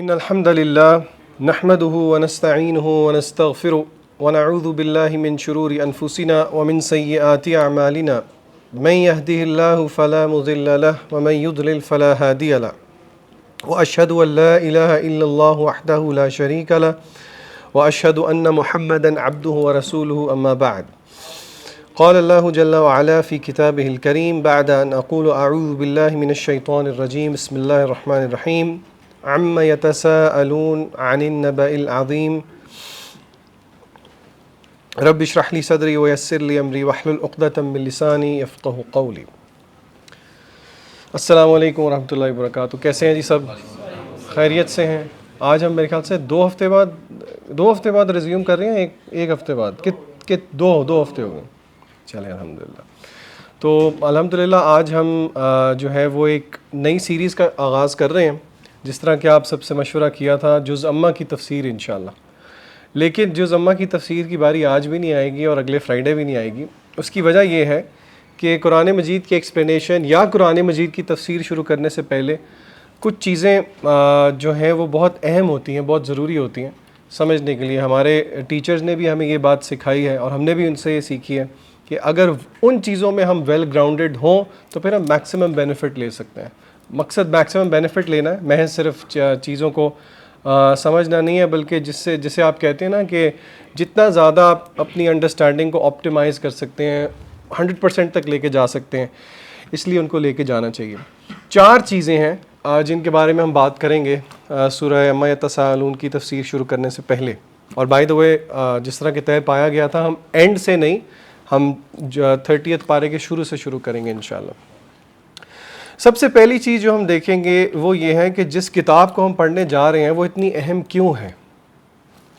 إن الحمد لله نحمده ونستعينه ونستغفره ونعوذ بالله من شرور أنفسنا ومن سيئات أعمالنا من يهده الله فلا مضل له ومن يضلل فلا هادي له وأشهد أن لا إله إلا الله وحده لا شريك له وأشهد أن محمدا عبده ورسوله أما بعد. قال الله جل وعلا في كتابه الكريم بعد أن أقول أعوذ بالله من الشيطان الرجيم بسم الله الرحمن الرحيم عما يتساءلون عن النبأ العظيم رب اشرح لي صدري ويسر لي أمري واحلل عقدة من لساني يفقهوا قولي. السلام علیکم ورحمۃ اللہ وبرکاتہ. کیسے ہیں جی؟ سب خیریت سے ہیں؟ آج ہم میرے خیال سے دو ہفتے بعد ریزیوم کر رہے ہیں. ایک ہفتے بعد کہ دو ہفتے ہو گئے. چلیں الحمدللہ. تو الحمدللہ آج ہم جو ہے وہ ایک نئی سیریز کا آغاز کر رہے ہیں، جس طرح کہ آپ سب سے مشورہ کیا تھا جز امہ کی تفسیر انشاءاللہ. لیکن جز امہ کی تفسیر کی باری آج بھی نہیں آئے گی اور اگلے فرائیڈے بھی نہیں آئے گی. اس کی وجہ یہ ہے کہ قرآن مجید کی ایکسپلینیشن یا قرآن مجید کی تفسیر شروع کرنے سے پہلے کچھ چیزیں جو ہیں وہ بہت اہم ہوتی ہیں، بہت ضروری ہوتی ہیں سمجھنے کے لیے. ہمارے ٹیچرز نے بھی ہمیں یہ بات سکھائی ہے اور ہم نے بھی ان سے یہ سیکھی ہے کہ اگر ان چیزوں میں ہم ویل گراؤنڈڈ ہوں تو پھر ہم میکسیمم بینیفٹ لے سکتے ہیں. مقصد میکسیمم بینیفٹ لینا ہے، محض صرف چیزوں کو سمجھنا نہیں ہے، بلکہ جسے آپ کہتے ہیں نا کہ جتنا زیادہ آپ اپنی انڈرسٹینڈنگ کو آپٹیمائز کر سکتے ہیں 100% تک لے کے جا سکتے ہیں، اس لیے ان کو لے کے جانا چاہیے. 4 چیزیں ہیں جن کے بارے میں ہم بات کریں گے سورہ عما یتساءلون کی تفسیر شروع کرنے سے پہلے. اور بائی دا وے جس طرح کہ طے پایا گیا تھا، ہم اینڈ سے نہیں، ہم 30th پارے کے شروع سے شروع کریں گے انشاءاللہ. سب سے پہلی چیز جو ہم دیکھیں گے وہ یہ ہے کہ جس کتاب کو ہم پڑھنے جا رہے ہیں وہ اتنی اہم کیوں ہے.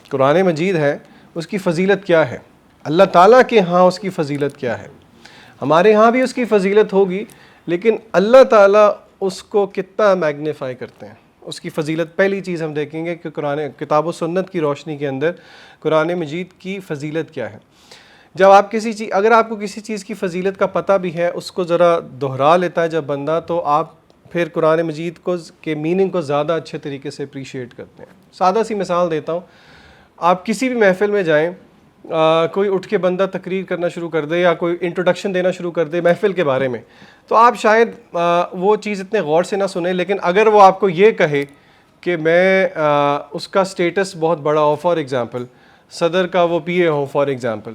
قرآن مجید ہے، اس کی فضیلت کیا ہے؟ اللہ تعالیٰ کے ہاں اس کی فضیلت کیا ہے؟ ہمارے ہاں بھی اس کی فضیلت ہوگی، لیکن اللہ تعالیٰ اس کو کتنا میگنیفائی کرتے ہیں، اس کی فضیلت. پہلی چیز ہم دیکھیں گے کہ قرآن کتاب و سنت کی روشنی کے اندر قرآن مجید کی فضیلت کیا ہے. جب آپ اگر آپ کو کسی چیز کی فضیلت کا پتہ بھی ہے، اس کو ذرا دہرا لیتا ہے جب بندہ، تو آپ پھر قرآن مجید کے میننگ کو زیادہ اچھے طریقے سے اپریشیٹ کرتے ہیں. سادہ سی مثال دیتا ہوں. آپ کسی بھی محفل میں جائیں، کوئی اٹھ کے بندہ تقریر کرنا شروع کر دے یا کوئی انٹروڈکشن دینا شروع کر دے محفل کے بارے میں، تو آپ شاید وہ چیز اتنے غور سے نہ سنیں. لیکن اگر وہ آپ کو یہ کہے کہ میں اس کا سٹیٹس بہت بڑا ہو، فار ایگزامپل صدر کا وہ پی اے ہو، فار ایگزامپل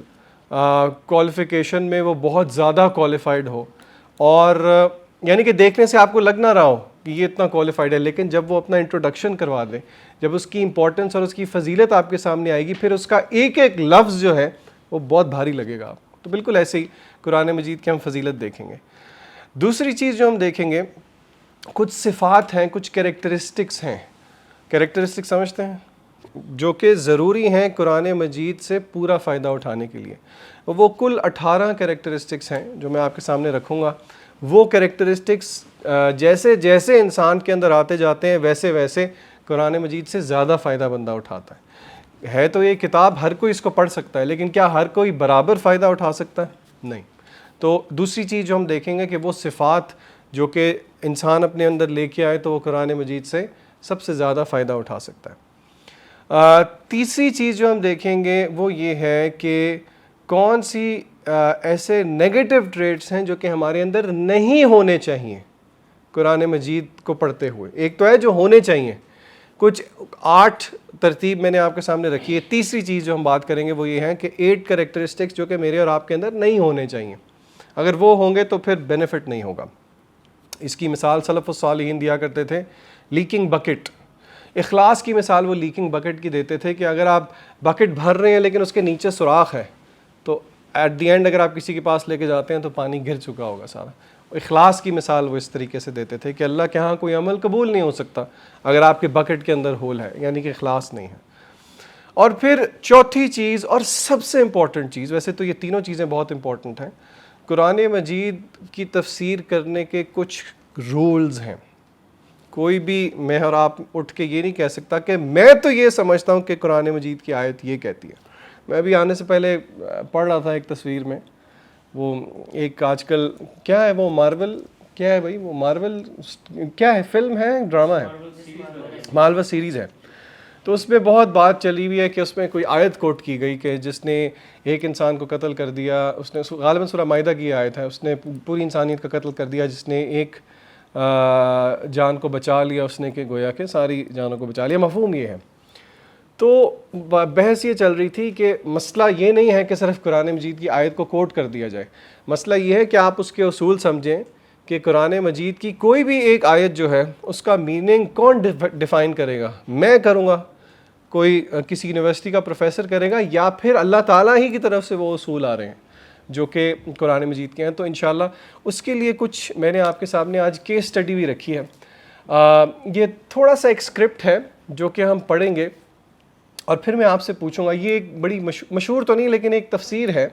کوالیفیکیشن میں وہ بہت زیادہ کوالیفائڈ ہو، اور یعنی کہ دیکھنے سے آپ کو لگ نہ رہا ہو کہ یہ اتنا کوالیفائڈ ہے، لیکن جب وہ اپنا انٹروڈکشن کروا دے، جب اس کی امپورٹنس اور اس کی فضیلت آپ کے سامنے آئے گی، پھر اس کا ایک ایک لفظ جو ہے وہ بہت بھاری لگے گا آپ کو. تو بالکل ایسے ہی قرآن مجید کی ہم فضیلت دیکھیں گے. دوسری چیز جو ہم دیکھیں گے، کچھ صفات ہیں، کچھ کیریکٹرسٹکس ہیں. کیریکٹرسٹکس سمجھتے ہیں جو کہ ضروری ہیں قرآن مجید سے پورا فائدہ اٹھانے کے لیے. وہ کل 18 کیریکٹرسٹکس ہیں جو میں آپ کے سامنے رکھوں گا. وہ کیریکٹرسٹکس جیسے جیسے انسان کے اندر آتے جاتے ہیں ویسے ویسے قرآن مجید سے زیادہ فائدہ بندہ اٹھاتا ہے. تو یہ کتاب ہر کوئی اس کو پڑھ سکتا ہے، لیکن کیا ہر کوئی برابر فائدہ اٹھا سکتا ہے؟ نہیں. تو دوسری چیز جو ہم دیکھیں گے کہ وہ صفات جو کہ انسان اپنے اندر لے کے آئے تو وہ قرآن مجید سے سب سے زیادہ فائدہ اٹھا سکتا ہے. تیسری چیز جو ہم دیکھیں گے وہ یہ ہے کہ کون سی ایسے نیگیٹو ٹریٹس ہیں جو کہ ہمارے اندر نہیں ہونے چاہیے قرآن مجید کو پڑھتے ہوئے. ایک تو ہے جو ہونے چاہیے، کچھ 8 ترتیب میں نے آپ کے سامنے رکھی ہے. تیسری چیز جو ہم بات کریں گے وہ یہ ہے کہ 8 کریکٹرسٹکس جو کہ میرے اور آپ کے اندر نہیں ہونے چاہیے. اگر وہ ہوں گے تو پھر بینیفٹ نہیں ہوگا. اس کی مثال سلف الصالحین دیا کرتے تھے، لیکنگ بکٹ. اخلاص کی مثال وہ لیکنگ بکٹ کی دیتے تھے کہ اگر آپ بکٹ بھر رہے ہیں لیکن اس کے نیچے سوراخ ہے، تو ایٹ دی اینڈ اگر آپ کسی کے پاس لے کے جاتے ہیں تو پانی گر چکا ہوگا سارا. اخلاص کی مثال وہ اس طریقے سے دیتے تھے کہ اللہ کے ہاں کوئی عمل قبول نہیں ہو سکتا اگر آپ کے بکٹ کے اندر ہول ہے، یعنی کہ اخلاص نہیں ہے. اور پھر چوتھی چیز اور سب سے امپورٹنٹ چیز، ویسے تو یہ تینوں چیزیں بہت امپورٹنٹ ہیں، قرآن مجید کی تفسیر کرنے کے کچھ رولز ہیں. کوئی بھی میں اور آپ اٹھ کے یہ نہیں کہہ سکتا کہ میں تو یہ سمجھتا ہوں کہ قرآن مجید کی آیت یہ کہتی ہے. میں ابھی آنے سے پہلے پڑھ رہا تھا ایک تصویر میں، وہ ایک آج کل کیا ہے وہ مارول کیا ہے بھائی وہ مارول کیا ہے، فلم ہے ڈرامہ ہے؟ مارول سیریز ہے. تو اس میں بہت بات چلی ہوئی ہے کہ اس میں کوئی آیت کوٹ کی گئی کہ جس نے ایک انسان کو قتل کر دیا، اس نے غالباً سورہ مائدہ کی آیت ہے، اس نے پوری انسانیت کا قتل کر دیا. جس نے ایک جان کو بچا لیا، اس نے کہ گویا کہ ساری جانوں کو بچا لیا. مفہوم یہ ہے. تو بحث یہ چل رہی تھی کہ مسئلہ یہ نہیں ہے کہ صرف قرآن مجید کی آیت کو کوٹ کر دیا جائے، مسئلہ یہ ہے کہ آپ اس کے اصول سمجھیں کہ قرآن مجید کی کوئی بھی ایک آیت جو ہے اس کا میننگ کون ڈیفائن کرے گا؟ میں کروں گا، کوئی کسی یونیورسٹی کا پروفیسر کرے گا، یا پھر اللہ تعالیٰ ہی کی طرف سے وہ اصول آ رہے ہیں جو کہ قرآن مجید کے ہیں. تو انشاءاللہ اس کے لیے کچھ میں نے آپ کے سامنے آج کیس اسٹڈی بھی رکھی ہے. یہ تھوڑا سا ایک اسکرپٹ ہے جو کہ ہم پڑھیں گے اور پھر میں آپ سے پوچھوں گا. یہ ایک بڑی مشہور تو نہیں لیکن ایک تفسیر ہے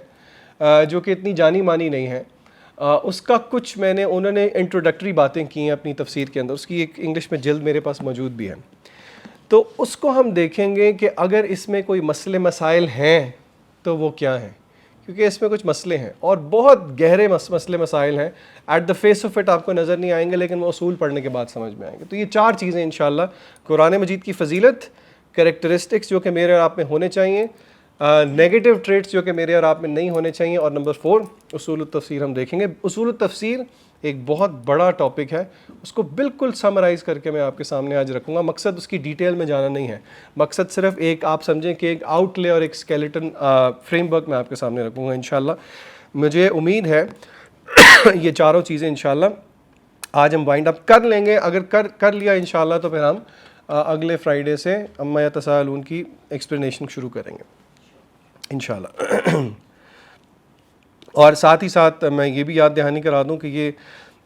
جو کہ اتنی جانی مانی نہیں ہے. اس کا کچھ انہوں نے انٹروڈکٹری باتیں کی ہیں اپنی تفسیر کے اندر. اس کی ایک انگلش میں جلد میرے پاس موجود بھی ہے. تو اس کو ہم دیکھیں گے کہ اگر اس میں کوئی مسئلے مسائل ہیں تو وہ کیا ہیں، کیونکہ اس میں کچھ مسئلے ہیں اور بہت گہرے مسئلے مسائل ہیں. At the face of it آپ کو نظر نہیں آئیں گے لیکن وہ اصول پڑھنے کے بعد سمجھ میں آئیں گے. تو یہ 4 چیزیں انشاءاللہ: قرآن مجید کی فضیلت، کریکٹرسٹکس جو کہ میرے اور آپ میں ہونے چاہیے، نیگیٹو ٹریٹس جو کہ میرے اور آپ میں نہیں ہونے چاہیے، اور نمبر 4 اصول التفسیر ہم دیکھیں گے. اصول التفسیر ایک بہت بڑا ٹاپک ہے، اس کو بالکل سمرائز کر کے میں آپ کے سامنے آج رکھوں گا. مقصد اس کی ڈیٹیل میں جانا نہیں ہے، مقصد صرف ایک آپ سمجھیں کہ ایک آؤٹ لے اور ایک اسکیلیٹن فریم ورک میں آپ کے سامنے رکھوں گا انشاءاللہ. مجھے امید ہے یہ چاروں چیزیں انشاءاللہ آج ہم وائنڈ اپ کر لیں گے. اگر کر لیا انشاءاللہ تو پھر ہم اگلے فرائیڈے سے عما یتساءلون کی ایکسپلینیشن شروع کریں گے انشاءاللہ. اور ساتھ ہی ساتھ میں یہ بھی یاد دہانی کرا دوں کہ یہ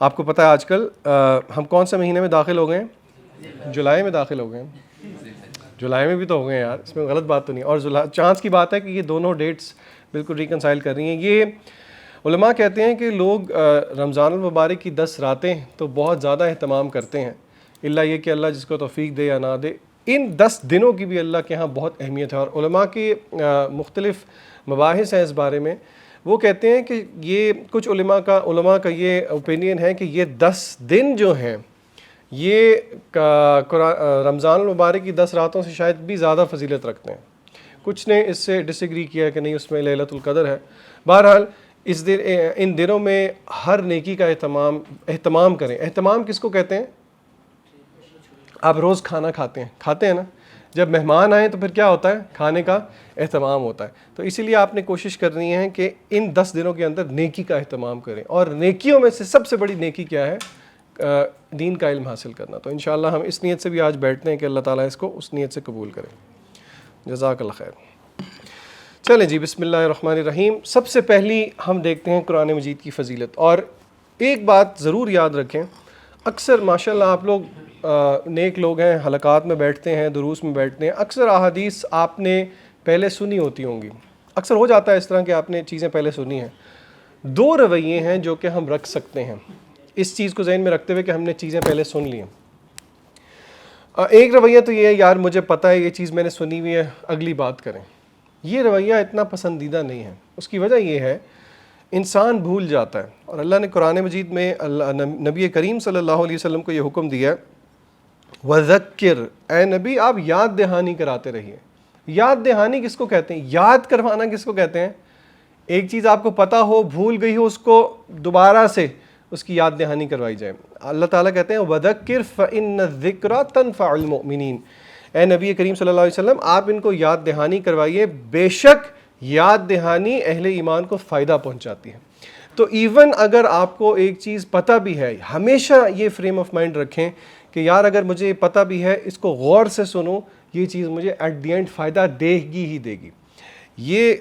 آپ کو پتہ ہے آج کل ہم کون سے مہینے میں داخل ہو گئے ہیں؟ جولائی میں داخل ہو گئے ہیں. جولائی میں بھی تو ہو گئے ہیں یار، اس میں غلط بات تو نہیں. اور چانس کی بات ہے کہ یہ دونوں ڈیٹس بالکل ریکنسائل کر رہی ہیں. یہ علماء کہتے ہیں کہ لوگ رمضان المبارک کی 10 راتیں تو بہت زیادہ اہتمام کرتے ہیں، اللہ یہ کہ اللہ جس کو توفیق دے یا نہ دے. ان 10 دنوں کی بھی اللہ کے ہاں بہت اہمیت ہے، اور علماء کے مختلف مباحث ہیں اس بارے میں. وہ کہتے ہیں کہ یہ کچھ علماء کا یہ اوپینین ہے کہ یہ 10 دن جو ہیں یہ رمضان المبارک کی 10 راتوں سے شاید بھی زیادہ فضیلت رکھتے ہیں. کچھ نے اس سے ڈس ایگری کیا کہ نہیں، اس میں لیلۃ القدر ہے. بہرحال ان دنوں میں ہر نیکی کا اہتمام کریں. اہتمام کس کو کہتے ہیں؟ آپ روز کھانا کھاتے ہیں نا، جب مہمان آئیں تو پھر کیا ہوتا ہے؟ کھانے کا اہتمام ہوتا ہے. تو اسی لیے آپ نے کوشش کرنی ہے کہ ان 10 دنوں کے اندر نیکی کا اہتمام کریں. اور نیکیوں میں سے سب سے بڑی نیکی کیا ہے؟ دین کا علم حاصل کرنا. تو انشاءاللہ ہم اس نیت سے بھی آج بیٹھتے ہیں کہ اللہ تعالیٰ اس کو اس نیت سے قبول کرے. جزاک اللہ خیر. چلیں جی، بسم اللہ الرحمن الرحیم. سب سے پہلی ہم دیکھتے ہیں قرآن مجید کی فضیلت. اور ایک بات ضرور یاد رکھیں، اکثر ماشاءاللہ آپ لوگ نیک لوگ ہیں، حلقات میں بیٹھتے ہیں، دروس میں بیٹھتے ہیں، اکثر احادیث آپ نے پہلے سنی ہوتی ہوں گی. اکثر ہو جاتا ہے اس طرح کہ آپ نے چیزیں پہلے سنی ہیں. 2 رویے ہیں جو کہ ہم رکھ سکتے ہیں اس چیز کو ذہن میں رکھتے ہوئے کہ ہم نے چیزیں پہلے سن لی ہیں. ایک رویہ تو یہ ہے، یار مجھے پتہ ہے یہ چیز میں نے سنی ہوئی ہے، اگلی بات کریں. یہ رویہ اتنا پسندیدہ نہیں ہے. اس کی وجہ یہ ہے انسان بھول جاتا ہے، اور اللہ نے قرآن مجید میں نبی کریم صلی اللہ علیہ وسلم کو یہ حکم دیا ہے، وذکر، اے نبی آپ یاد دہانی کراتے رہیے. یاد دہانی کس کو کہتے ہیں؟ یاد کروانا کس کو کہتے ہیں؟ ایک چیز آپ کو پتہ ہو، بھول گئی ہو، اس کو دوبارہ سے اس کی یاد دہانی کروائی جائے. اللہ تعالیٰ کہتے ہیں وذکر فإن الذکریٰ تنفع المؤمنین. اے نبی کریم صلی اللہ علیہ وسلم آپ ان کو یاد دہانی کروائیے، بے شک یاد دہانی اہل ایمان کو فائدہ پہنچاتی ہے. تو ایون اگر آپ کو ایک چیز پتہ بھی ہے، ہمیشہ یہ فریم آف مائنڈ رکھیں کہ یار اگر مجھے پتہ بھی ہے، اس کو غور سے سنوں، یہ چیز مجھے ایٹ دی اینڈ فائدہ دے گی ہی دے گی. یہ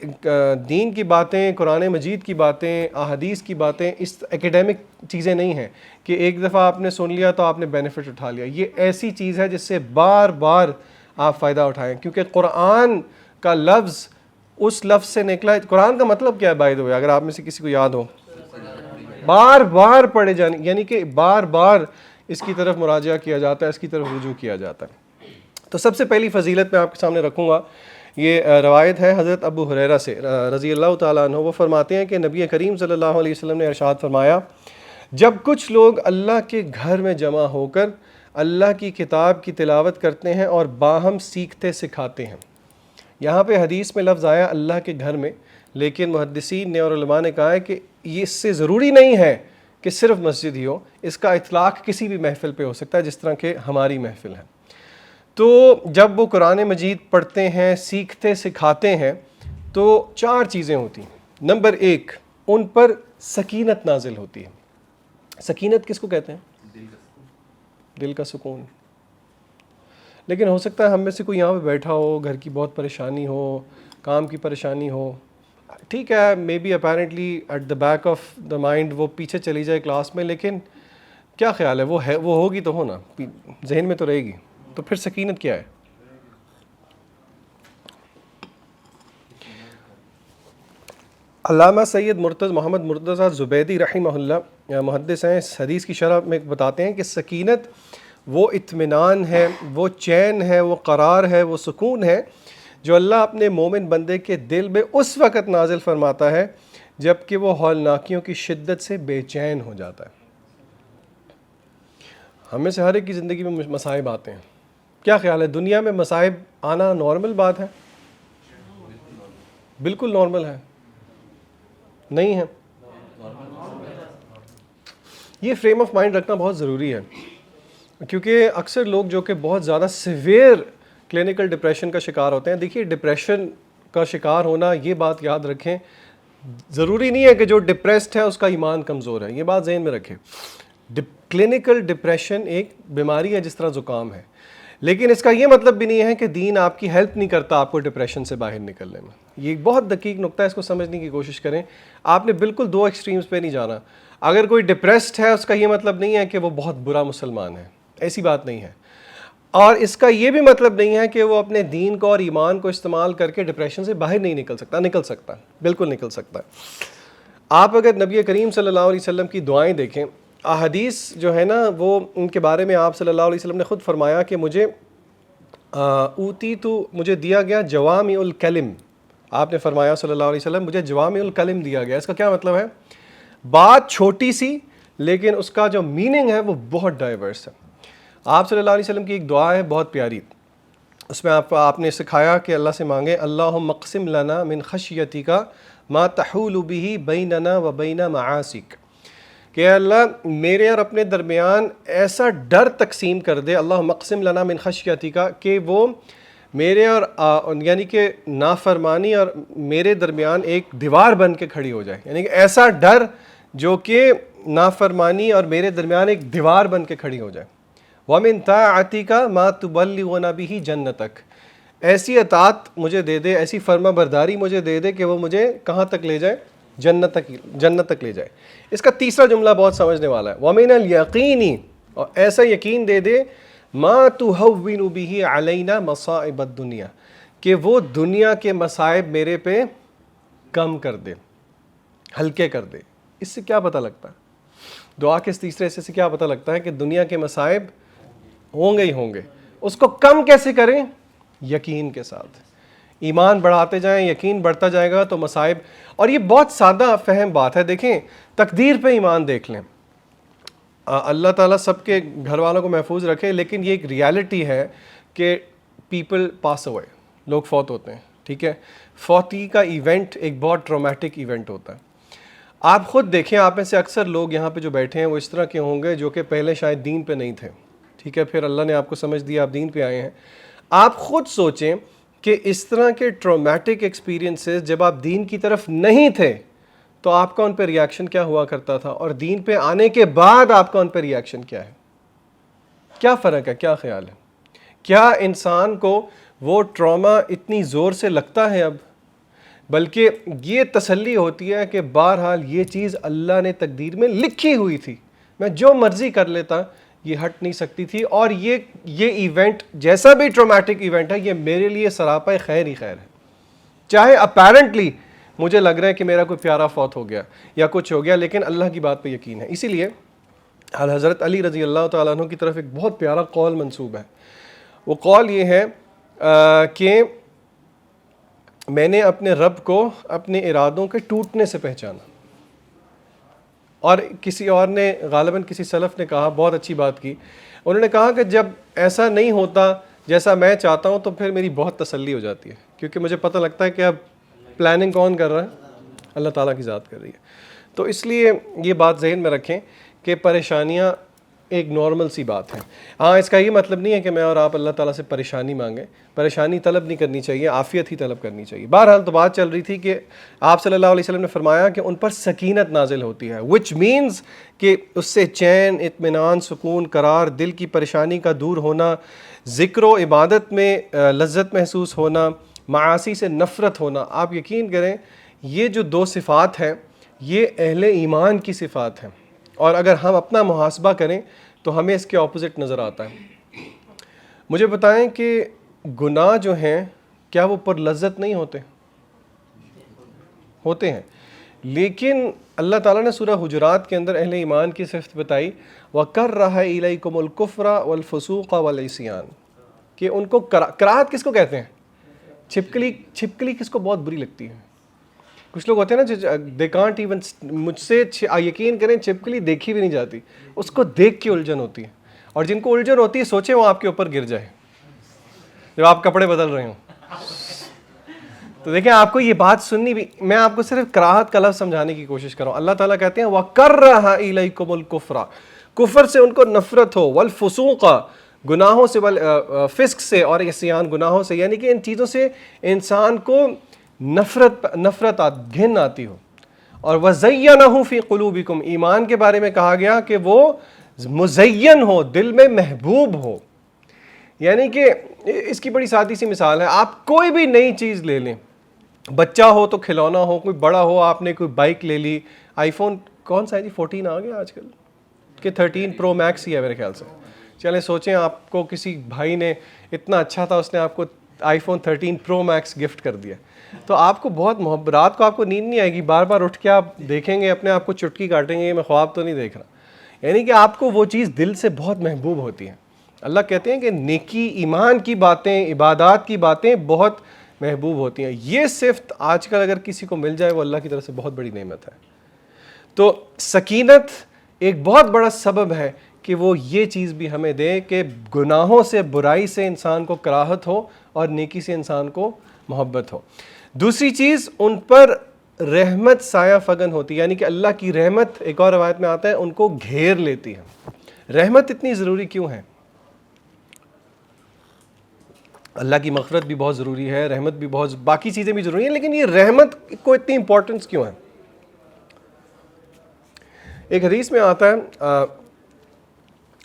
دین کی باتیں، قرآن مجید کی باتیں، احادیث کی باتیں اس ایکیڈیمک چیزیں نہیں ہیں کہ ایک دفعہ آپ نے سن لیا تو آپ نے بینیفٹ اٹھا لیا. یہ ایسی چیز ہے جس سے بار بار آپ فائدہ اٹھائیں، کیونکہ قرآن کا لفظ اس لفظ سے نکلا ہے. قرآن کا مطلب کیا ہے بائی دا وے، اگر آپ میں سے کسی کو یاد ہو؟ بار بار پڑھے جانے، یعنی کہ بار بار اس کی طرف مراجعہ کیا جاتا ہے، اس کی طرف رجوع کیا جاتا ہے. تو سب سے پہلی فضیلت میں آپ کے سامنے رکھوں گا، یہ روایت ہے حضرت ابو ہریرہ سے رضی اللہ تعالیٰ عنہ. وہ فرماتے ہیں کہ نبی کریم صلی اللہ علیہ وسلم نے ارشاد فرمایا، جب کچھ لوگ اللہ کے گھر میں جمع ہو کر اللہ کی کتاب کی تلاوت کرتے ہیں اور باہم سیکھتے سکھاتے ہیں. یہاں پہ حدیث میں لفظ آیا اللہ کے گھر میں، لیکن محدثین نے اور علماء نے کہا ہے کہ یہ اس سے ضروری نہیں ہے کہ صرف مسجد ہی ہو، اس کا اطلاق کسی بھی محفل پہ ہو سکتا ہے، جس طرح کہ ہماری محفل ہے. تو جب وہ قرآن مجید پڑھتے ہیں، سیکھتے سکھاتے ہیں، تو 4 چیزیں ہوتی ہیں. نمبر 1، ان پر سکینت نازل ہوتی ہے. سکینت کس کو کہتے ہیں؟ دل کا سکون. لیکن ہو سکتا ہے ہم میں سے کوئی یہاں پہ بیٹھا ہو، گھر کی بہت پریشانی ہو، کام کی پریشانی ہو، ٹھیک ہے، maybe apparently at the back of the mind وہ پیچھے چلی جائے کلاس میں، لیکن کیا خیال ہے وہ ہوگی تو ہونا، ذہن میں تو رہے گی. تو پھر سکینت کیا ہے؟ علامہ سید محمد مرتضیٰ زبیدی رحمہ اللہ محدث ہیں، اس حدیث کی شرح میں بتاتے ہیں کہ سکینت وہ اطمینان ہے، وہ چین ہے، وہ قرار ہے، وہ سکون ہے جو اللہ اپنے مومن بندے کے دل میں اس وقت نازل فرماتا ہے جب کہ وہ ہولناکیوں کی شدت سے بے چین ہو جاتا ہے. ہمیں سے ہر ایک کی زندگی میں مصائب آتے ہیں. کیا خیال ہے دنیا میں مصائب آنا نارمل بات ہے؟ بالکل نارمل ہے، نہیں ہے؟ یہ فریم آف مائنڈ رکھنا بہت ضروری ہے، کیونکہ اکثر لوگ جو کہ بہت زیادہ سیویئر کلینکل ڈپریشن کا شکار ہوتے ہیں. دیکھیے ڈپریشن کا شکار ہونا، یہ بات یاد رکھیں، ضروری نہیں ہے کہ جو ڈپریسڈ ہے اس کا ایمان کمزور ہے، یہ بات ذہن میں رکھیں. کلینکل ڈپریشن ایک بیماری ہے جس طرح زکام ہے، لیکن اس کا یہ مطلب بھی نہیں ہے کہ دین آپ کی ہیلپ نہیں کرتا آپ کو ڈپریشن سے باہر نکلنے میں. یہ بہت دقیق نقطہ ہے، اس کو سمجھنے کی کوشش کریں. آپ نے بالکل 2 ایکسٹریمز پہ نہیں جانا. اگر کوئی ڈپریسڈ ہے اس کا یہ مطلب نہیں ہے کہ وہ بہت برا مسلمان ہے، ایسی بات نہیں ہے. اور اس کا یہ بھی مطلب نہیں ہے کہ وہ اپنے دین کو اور ایمان کو استعمال کر کے ڈپریشن سے باہر نہیں نکل سکتا. نکل سکتا، بالکل نکل سکتا. آپ اگر نبی کریم صلی اللہ علیہ وسلم کی دعائیں دیکھیں، احادیث جو ہے نا وہ ان کے بارے میں آپ صلی اللہ علیہ وسلم نے خود فرمایا کہ مجھے دیا گیا جوامع الکلم. آپ نے فرمایا صلی اللہ علیہ وسلم مجھے جوامع الکلم دیا گیا. اس کا کیا مطلب ہے؟ بات چھوٹی سی لیکن اس کا جو میننگ ہے وہ بہت ڈائیورس ہے. آپ صلی اللہ علیہ وسلم کی ایک دعا ہے بہت پیاری، اس میں آپ نے سکھایا کہ اللہ سے مانگیں اللہم اقسم لنا من خشیتک ما تحول به بیننا و بین معاصیک، کہ اللہ میرے اور اپنے درمیان ایسا ڈر تقسیم کر دے، اللہم اقسم لنا من خشیتک، کہ وہ میرے اور یعنی کہ نافرمانی اور میرے درمیان ایک دیوار بن کے کھڑی ہو جائے. یعنی کہ ایسا ڈر جو کہ نافرمانی اور میرے درمیان ایک دیوار بن کے کھڑی ہو جائے. وَمِن طَاعَتِكَ مَا تُبَلِّغُنَا بِهِ جَنَّتَكَ، ایسی اطاعت مجھے دے دے، ایسی فرما برداری مجھے دے دے کہ وہ مجھے کہاں تک لے جائے؟ جنت تک لے جائے. اس کا تیسرا جملہ بہت سمجھنے والا ہے، وَمِنَ الْيَقِينِ، اور ایسا یقین دے دے مَا تُهَوِّنُ بِهِ عَلَيْنَا مَصَائِبَ الدُّنْيَا، کہ وہ دنیا کے مصائب میرے پہ کم کر دے، ہلکے کر دے. اس سے کیا پتہ لگتا ہے؟ دعا کے اس تیسرے حصے سے کیا پتہ لگتا ہے کہ دنیا کے مصائب ہوں گے ہی ہوں گے. اس کو کم کیسے کریں؟ یقین کے ساتھ. ایمان بڑھاتے جائیں، یقین بڑھتا جائے گا تو مصائب. اور یہ بہت سادہ فہم بات ہے. دیکھیں تقدیر پہ ایمان دیکھ لیں، اللہ تعالیٰ سب کے گھر والوں کو محفوظ رکھے، لیکن یہ ایک ریالٹی ہے کہ پیپل پاس اوے، لوگ فوت ہوتے ہیں. ٹھیک ہے، فوتی کا ایونٹ ایک بہت ٹرامیٹک ایونٹ ہوتا ہے. آپ خود دیکھیں، آپ میں سے اکثر لوگ یہاں پہ جو بیٹھے ہیں وہ اس طرح کے ہوں گے جو کہ پہلے شاید دین پہ نہیں تھے. ٹھیک ہے، پھر اللہ نے آپ کو سمجھ دیا، آپ دین پہ آئے ہیں. آپ خود سوچیں کہ اس طرح کے ٹرامیٹک ایکسپیرینسز جب آپ دین کی طرف نہیں تھے تو آپ کا ان پہ ریاکشن کیا ہوا کرتا تھا، اور دین پہ آنے کے بعد آپ کا ان پہ ریاکشن کیا ہے؟ کیا فرق ہے؟ کیا خیال ہے؟ کیا انسان کو وہ ٹراما اتنی زور سے لگتا ہے اب؟ بلکہ یہ تسلی ہوتی ہے کہ بہرحال یہ چیز اللہ نے تقدیر میں لکھی ہوئی تھی، میں جو مرضی کر لیتا یہ ہٹ نہیں سکتی تھی، اور یہ ایونٹ جیسا بھی ٹرامیٹک ایونٹ ہے یہ میرے لیے سراپا خیر ہی خیر ہے. چاہے اپیرنٹلی مجھے لگ رہا ہے کہ میرا کوئی پیارا فوت ہو گیا یا کچھ ہو گیا، لیکن اللہ کی بات پہ یقین ہے. اسی لیے حضرت علی رضی اللہ تعالیٰ عنہ کی طرف ایک بہت پیارا قول منسوب ہے. وہ قول یہ ہے کہ میں نے اپنے رب کو اپنے ارادوں کے ٹوٹنے سے پہچانا. اور کسی اور نے غالباً کسی سلف نے کہا، بہت اچھی بات کی، انہوں نے کہا کہ جب ایسا نہیں ہوتا جیسا میں چاہتا ہوں تو پھر میری بہت تسلی ہو جاتی ہے، کیونکہ مجھے پتہ لگتا ہے کہ اب پلاننگ کون کر رہا ہے؟ اللہ تعالیٰ کی ذات کر رہی ہے۔ تو اس لیے یہ بات ذہن میں رکھیں کہ پریشانیاں ایک نارمل سی بات ہے۔ ہاں، اس کا یہ مطلب نہیں ہے کہ میں اور آپ اللہ تعالیٰ سے پریشانی مانگیں، پریشانی طلب نہیں کرنی چاہیے، عافیت ہی طلب کرنی چاہیے۔ بہرحال تو بات چل رہی تھی کہ آپ صلی اللہ علیہ وسلم نے فرمایا کہ ان پر سکینت نازل ہوتی ہے، وچ مینز کہ اس سے چین، اطمینان، سکون، قرار، دل کی پریشانی کا دور ہونا، ذکر و عبادت میں لذت محسوس ہونا، معاصی سے نفرت ہونا۔ آپ یقین کریں یہ جو دو صفات ہیں یہ اہل ایمان کی صفات ہیں، اور اگر ہم اپنا محاسبہ کریں تو ہمیں اس کے اپوزٹ نظر آتا ہے۔ مجھے بتائیں کہ گناہ جو ہیں کیا وہ پر لذت نہیں ہوتے ہیں، لیکن اللہ تعالیٰ نے سورہ حجرات کے اندر اہل ایمان کی صفت بتائی، وَكَرَّهَ إِلَيْكُمُ الْكُفْرَ وَالْفُسُوقَ وَالْعِصْيَانَ، کہ ان کو کراہت کس کو کہتے ہیں؟ چھپکلی کس کو بہت بری لگتی ہے؟ کچھ لوگ ہوتے ہیں نا دے کانٹ ایون، مجھ سے یقین کریں چھپکلی دیکھی بھی نہیں جاتی، اس کو دیکھ کے الجھن ہوتی ہے، اور جن کو الجھن ہوتی ہے سوچیں وہ آپ کے اوپر گر جائے جب آپ کپڑے بدل رہے ہوں۔ تو دیکھیں آپ کو یہ بات سننی بھی، میں آپ کو صرف کراہت کا لفظ سمجھانے کی کوشش کر رہا ہوں۔ اللہ تعالیٰ کہتے ہیں وَكَرَّهَ إِلَيْكُمُ الْكُفْرَ، کفر سے ان کو نفرت ہو، وَالْفُسُوقَ، گناہوں سے، فسق سے، اور عصیان گناہوں سے، یعنی کہ ان چیزوں سے انسان کو نفرت گھن آتی ہو، اور وَزَيَّنَهُ فِي قُلُوبِكُمْ، ایمان کے بارے میں کہا گیا کہ وہ مزین ہو، دل میں محبوب ہو۔ یعنی کہ اس کی بڑی سادی سی مثال ہے، آپ کوئی بھی نئی چیز لے لیں، بچہ ہو تو کھلونا ہو، کوئی بڑا ہو، آپ نے کوئی بائک لے لی، آئی فون کون سا ہے جی 14 آ گیا آج کل کہ 13 پرو میکس ہی ہے میرے خیال سے۔ چلیں سوچیں آپ کو کسی بھائی نے اتنا اچھا تھا، اس نے آپ کو آئی فون 13 پرو میکس گفٹ کر دیا، تو آپ کو بہت محبت، رات کو آپ کو نیند نہیں آئے گی، بار بار اٹھ کے آپ دیکھیں گے اپنے آپ کو، چٹکی کاٹیں گے میں خواب تو نہیں دیکھ رہا، یعنی کہ آپ کو وہ چیز دل سے بہت محبوب ہوتی ہے۔ اللہ کہتے ہیں کہ نیکی، ایمان کی باتیں، عبادات کی باتیں بہت محبوب ہوتی ہیں۔ یہ صفت آج کل اگر کسی کو مل جائے وہ اللہ کی طرف سے بہت بڑی نعمت ہے۔ تو سکینت ایک بہت بڑا سبب ہے کہ وہ یہ چیز بھی ہمیں دے کہ گناہوں سے، برائی سے انسان کو کراہت ہو اور نیکی سے انسان کو محبت ہو۔ دوسری چیز، ان پر رحمت سایہ فگن ہوتی ہے، یعنی کہ اللہ کی رحمت، ایک اور روایت میں آتا ہے، ان کو گھیر لیتی ہے۔ رحمت اتنی ضروری کیوں ہے؟ اللہ کی مغفرت بھی بہت ضروری ہے، رحمت بھی بہت، باقی چیزیں بھی ضروری ہیں، لیکن یہ رحمت کو اتنی امپورٹنس کیوں ہے؟ ایک حدیث میں آتا ہے،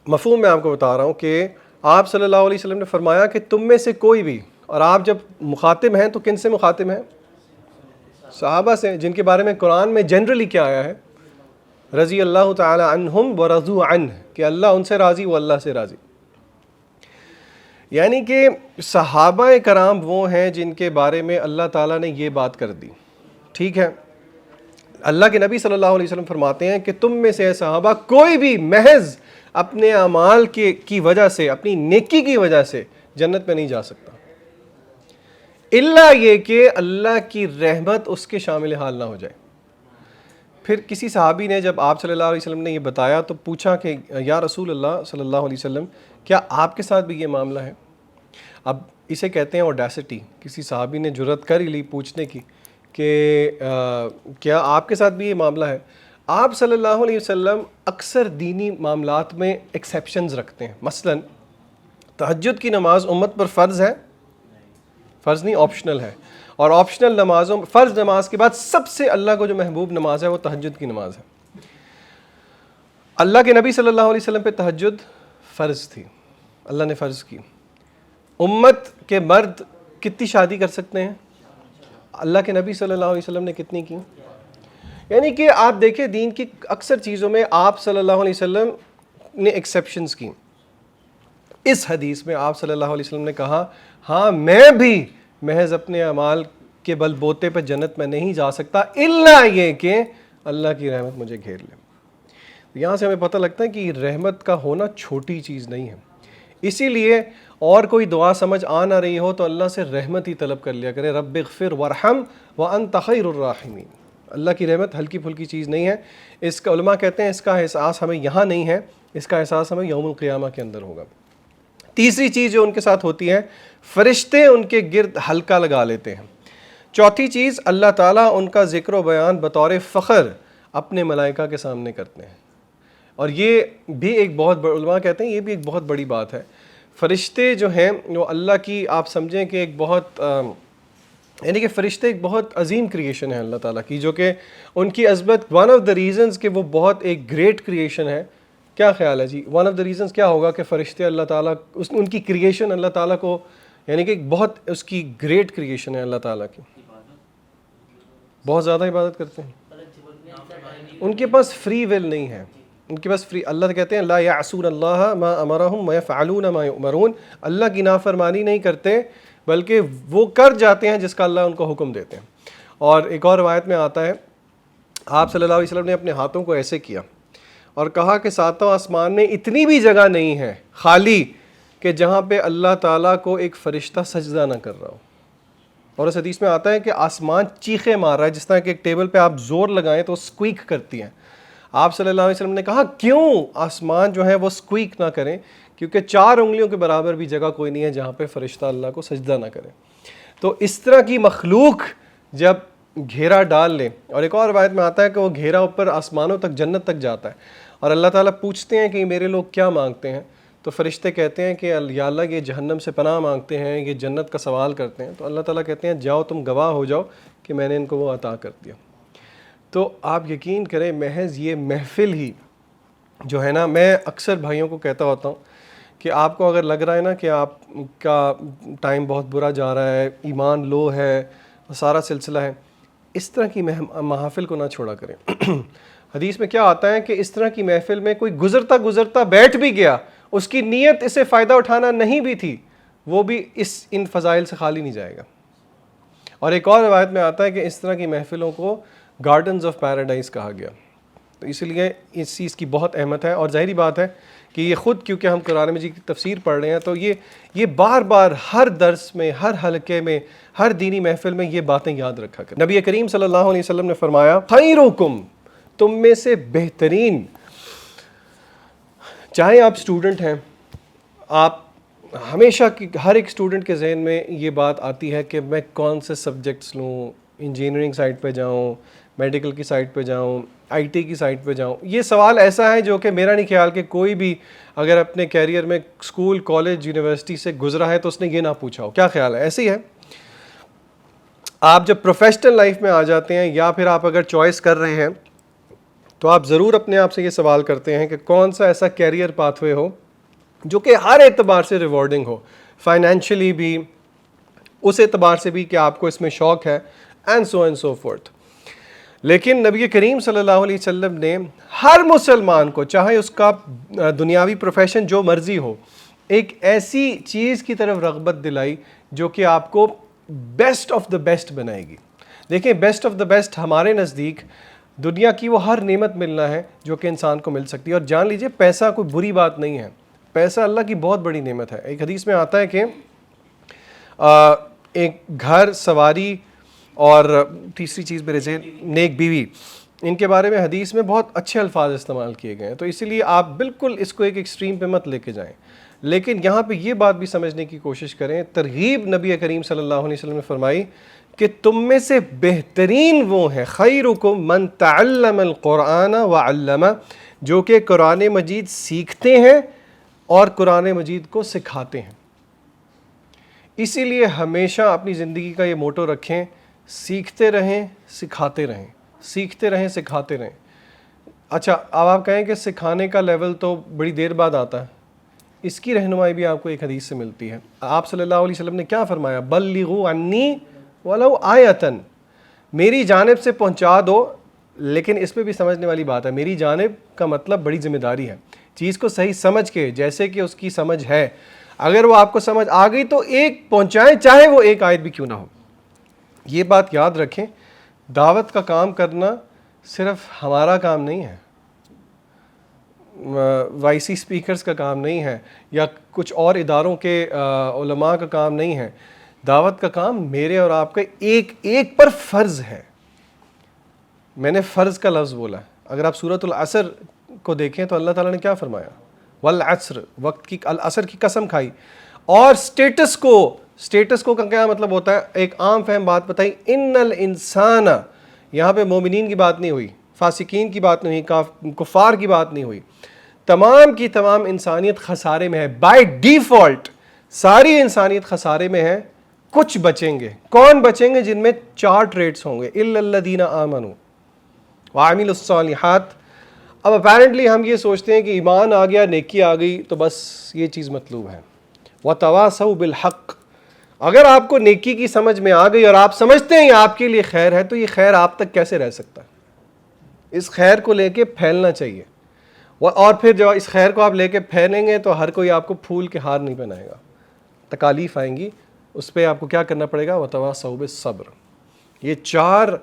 مفہوم میں آپ کو بتا رہا ہوں، کہ آپ صلی اللہ علیہ وسلم نے فرمایا کہ تم میں سے کوئی بھی، اور آپ جب مخاطب ہیں تو کن سے مخاطب ہیں؟ صحابہ سے، جن کے بارے میں قرآن میں جنرلی کیا آیا ہے؟ رضی اللہ تعالی عنہم ورضوا عنہ، کہ اللہ ان سے راضی، وہ اللہ سے راضی۔ یعنی کہ صحابہ کرام وہ ہیں جن کے بارے میں اللہ تعالیٰ نے یہ بات کر دی، ٹھیک ہے؟ اللہ کے نبی صلی اللہ علیہ وسلم فرماتے ہیں کہ تم میں سے صحابہ کوئی بھی محض اپنے اعمال کی وجہ سے، اپنی نیکی کی وجہ سے جنت میں نہیں جا سکتا، الا یہ کہ اللہ کی رحمت اس کے شامل حال نہ ہو جائے۔ پھر کسی صحابی نے جب آپ صلی اللہ علیہ وسلم نے یہ بتایا تو پوچھا کہ یا رسول اللہ صلی اللہ علیہ وسلم، کیا آپ کے ساتھ بھی یہ معاملہ ہے؟ اب اسے کہتے ہیں اوڈیسٹی، کسی صحابی نے جرأت کر ہی لی پوچھنے کی کہ کیا آپ کے ساتھ بھی یہ معاملہ ہے؟ آپ صلی اللہ علیہ وسلم اکثر دینی معاملات میں ایکسیپشنز رکھتے ہیں، مثلا تہجد کی نماز امت پر فرض ہے، فرض نہیں آپشنل ہے، اور آپشنل نمازوں، فرض نماز کے بعد سب سے اللہ کو جو محبوب نماز ہے وہ تہجد کی نماز ہے۔ اللہ کے نبی صلی اللہ علیہ وسلم پہ تہجد فرض تھی، اللہ نے فرض کی۔ امت کے مرد کتنی شادی کر سکتے ہیں؟ اللہ کے نبی صلی اللہ علیہ وسلم نے کتنی کی؟ یعنی کہ آپ دیکھیں دین کی اکثر چیزوں میں آپ صلی اللہ علیہ وسلم نے ایکسیپشنز کی۔ اس حدیث میں آپ صلی اللہ علیہ وسلم نے کہا ہاں میں بھی محض اپنے اعمال کے بل بوتے پہ جنت میں نہیں جا سکتا، الا یہ کہ اللہ کی رحمت مجھے گھیر لے۔ یہاں سے ہمیں پتہ لگتا ہے کہ رحمت کا ہونا چھوٹی چیز نہیں ہے، اسی لیے اور کوئی دعا سمجھ آ نہ رہی ہو تو اللہ سے رحمت ہی طلب کر لیا کرے، رب اغفر ورحم وانت خیر الراحمین۔ اللہ کی رحمت ہلکی پھلکی چیز نہیں ہے. اس کا علماء کہتے ہیں اس کا احساس ہمیں یہاں نہیں ہے, اس کا احساس ہمیں یوم القیامہ کے اندر ہوگا. تیسری چیز جو ان کے ساتھ ہوتی ہے, فرشتے ان کے گرد حلقہ لگا لیتے ہیں. چوتھی چیز, اللہ تعالیٰ ان کا ذکر و بیان بطور فخر اپنے ملائکہ کے سامنے کرتے ہیں. اور یہ بھی ایک بہت بڑا, علماء کہتے ہیں یہ بھی ایک بہت بڑی بات ہے. فرشتے جو ہیں وہ اللہ کی, آپ سمجھیں کہ ایک بہت یعنی کہ فرشتے ایک بہت عظیم کریشن ہے اللہ تعالیٰ کی, جو کہ ان کی عظمت ون آف دا ریزنز کہ وہ بہت ایک گریٹ کریشن ہے. کیا خیال ہے جی, ون آف دا ریزنز کیا ہوگا کہ فرشتے اللہ تعالیٰ ان کی کریشن اللہ تعالیٰ کو, یعنی کہ بہت اس کی گریٹ کریشن ہے اللہ تعالیٰ کی, بہت زیادہ عبادت کرتے ہیں. ان کے پاس فری ول نہیں ہے, ان کے پاس فری, اللہ کہتے ہیں لا یعصون اللہ ما امرہم ویفعلون ما یؤمرون, اللہ کی نافرمانی نہیں کرتے بلکہ وہ کر جاتے ہیں جس کا اللہ ان کو حکم دیتے ہیں. اور ایک اور روایت میں آتا ہے آپ صلی اللہ علیہ وسلم نے اپنے ہاتھوں کو ایسے کیا اور کہا کہ ساتوں آسمان میں اتنی بھی جگہ نہیں ہے خالی کہ جہاں پہ اللہ تعالیٰ کو ایک فرشتہ سجدہ نہ کر رہا ہو. اور اس حدیث میں آتا ہے کہ آسمان چیخے مار رہا ہے, جس طرح کہ ایک ٹیبل پہ آپ زور لگائیں تو اسکویک کرتی ہیں. آپ صلی اللہ علیہ وسلم نے کہا کیوں آسمان جو ہے وہ اسکویک نہ کریں, کیونکہ 4 انگلیوں کے برابر بھی جگہ کوئی نہیں ہے جہاں پہ فرشتہ اللہ کو سجدہ نہ کرے. تو اس طرح کی مخلوق جب گھیرا ڈال لے, اور ایک اور روایت میں آتا ہے کہ وہ گھیرا اوپر آسمانوں تک, جنت تک جاتا ہے, اور اللہ تعالیٰ پوچھتے ہیں کہ میرے لوگ کیا مانگتے ہیں, تو فرشتے کہتے ہیں کہ یا اللہ یہ جہنم سے پناہ مانگتے ہیں, یہ جنت کا سوال کرتے ہیں. تو اللہ تعالیٰ کہتے ہیں جاؤ تم گواہ ہو جاؤ کہ میں نے ان کو وہ عطا کر دیا. تو آپ یقین کریں محض یہ محفل ہی جو ہے نا, میں اکثر بھائیوں کو کہتا ہوتا ہوں کہ آپ کو اگر لگ رہا ہے نا کہ آپ کا ٹائم بہت برا جا رہا ہے, ایمان لو ہے, سارا سلسلہ ہے, اس طرح کی محافل کو نہ چھوڑا کریں. حدیث میں کیا آتا ہے کہ اس طرح کی محفل میں کوئی گزرتا گزرتا بیٹھ بھی گیا, اس کی نیت اسے فائدہ اٹھانا نہیں بھی تھی, وہ بھی ان فضائل سے خالی نہیں جائے گا. اور ایک اور روایت میں آتا ہے کہ اس طرح کی محفلوں کو گارڈنز آف پیراڈائز کہا گیا. تو اس لیے اس چیز کی بہت اہمیت ہے, اور ظاہری بات ہے کہ یہ خود کیونکہ ہم قرآن مجید کی تفسیر پڑھ رہے ہیں تو یہ بار بار ہر درس میں, ہر حلقے میں, ہر دینی محفل میں یہ باتیں یاد رکھا کریں. نبی کریم صلی اللہ علیہ وسلم نے فرمایا خیرکم, تم میں سے بہترین, چاہے آپ اسٹوڈنٹ ہیں, آپ ہمیشہ ہر ایک اسٹوڈنٹ کے ذہن میں یہ بات آتی ہے کہ میں کون سے سبجیکٹس لوں, انجینئرنگ سائڈ پہ جاؤں, میڈیکل کی سائڈ پہ جاؤں, آئی ٹی کی سائڈ پہ جاؤں. یہ سوال ایسا ہے جو کہ میرا نہیں خیال کہ کوئی بھی اگر اپنے کیریئر میں اسکول, کالج, یونیورسٹی سے گزرا ہے تو اس نے یہ نہ پوچھا ہو. کیا خیال ہے؟ ایسے ہی ہے. آپ جب پروفیشنل لائف میں آ جاتے ہیں یا پھر آپ اگر چوائس کر رہے ہیں تو آپ ضرور اپنے آپ سے یہ سوال کرتے ہیں کہ کون سا ایسا کیریئر پاتھ وے ہو جو کہ ہر اعتبار سے ریوارڈنگ ہو, فائنینشلی بھی, اس اعتبار سے بھی کہ آپ کو اس میں شوق ہے, اینڈ سو فورتھ. لیکن نبی کریم صلی اللہ علیہ وسلم نے ہر مسلمان کو, چاہے اس کا دنیاوی پروفیشن جو مرضی ہو, ایک ایسی چیز کی طرف رغبت دلائی جو کہ آپ کو بیسٹ آف دا بیسٹ بنائے گی. دیکھیں بیسٹ آف دا بیسٹ ہمارے نزدیک دنیا کی وہ ہر نعمت ملنا ہے جو کہ انسان کو مل سکتی ہے. اور جان لیجئے پیسہ کوئی بری بات نہیں ہے, پیسہ اللہ کی بہت بڑی نعمت ہے. ایک حدیث میں آتا ہے کہ ایک گھر, سواری, اور تیسری چیز میرے ذہن نیک بیوی, ان کے بارے میں حدیث میں بہت اچھے الفاظ استعمال کیے گئے ہیں. تو اسی لیے آپ بالکل اس کو ایک ایکسٹریم پہ مت لے کے جائیں, لیکن یہاں پہ یہ بات بھی سمجھنے کی کوشش کریں. ترغیب نبی کریم صلی اللہ علیہ وسلم نے فرمائی کہ تم میں سے بہترین وہ ہیں, خیرکم من تعلم القرآن وعلمہ, جو کہ قرآن مجید سیکھتے ہیں اور قرآن مجید کو سکھاتے ہیں. اسی لیے ہمیشہ اپنی زندگی کا یہ موٹو رکھیں, سیکھتے رہیں سکھاتے رہیں, سیکھتے رہیں سکھاتے رہیں. اچھا اب آپ کہیں کہ سکھانے کا لیول تو بڑی دیر بعد آتا ہے, اس کی رہنمائی بھی آپ کو ایک حدیث سے ملتی ہے. آپ صلی اللہ علیہ وسلم نے کیا فرمایا, بلغوا عنی ولو آیۃ, میری جانب سے پہنچا دو. لیکن اس میں بھی سمجھنے والی بات ہے, میری جانب کا مطلب بڑی ذمہ داری ہے. چیز کو صحیح سمجھ کے, جیسے کہ اس کی سمجھ ہے, اگر وہ آپ کو سمجھ آ گئی تو ایک پہنچائیں, چاہے وہ ایک آیت بھی کیوں نہ ہو. یہ بات یاد رکھیں, دعوت کا کام کرنا صرف ہمارا کام نہیں ہے, وائی سی اسپیکرز کا کام نہیں ہے, یا کچھ اور اداروں کے علماء کا کام نہیں ہے. دعوت کا کام میرے اور آپ کا ایک ایک پر فرض ہے. میں نے فرض کا لفظ بولا. اگر آپ سورۃ العصر کو دیکھیں تو اللہ تعالیٰ نے کیا فرمایا؟ والعصر، وقت کی، العصر کی قسم کھائی. اور اسٹیٹس کو کا کیا مطلب ہوتا ہے؟ ایک عام فہم بات بتائی، ان الانسان، یہاں پہ مومنین کی بات نہیں ہوئی، فاسقین کی بات نہیں ہوئی، کفار کی بات نہیں ہوئی. تمام کی تمام انسانیت خسارے میں ہے. بائی ڈیفالٹ ساری انسانیت خسارے میں ہے. کچھ بچیں گے. کون بچیں گے؟ جن میں 4 ٹریٹس ہوں گے. الا الذین آمنوا وعملوا الصالحات. اب اپیرنٹلی ہم یہ سوچتے ہیں کہ ایمان آ گیا، نیکی آ گئی، تو بس یہ چیز مطلوب ہے. وتواصوا بالحق. اگر آپ کو نیکی کی سمجھ میں آ گئی اور آپ سمجھتے ہیں یہ آپ کے لیے خیر ہے، تو یہ خیر آپ تک کیسے رہ سکتا ہے؟ اس خیر کو لے کے پھیلنا چاہیے. اور پھر جب اس خیر کو آپ لے کے پھیلیں گے تو ہر کوئی آپ کو پھول کے ہار نہیں پہنائے گا. تکالیف آئیں گی، اس پہ آپ کو کیا کرنا پڑے گا؟ وتواصوا بالصبر. یہ 4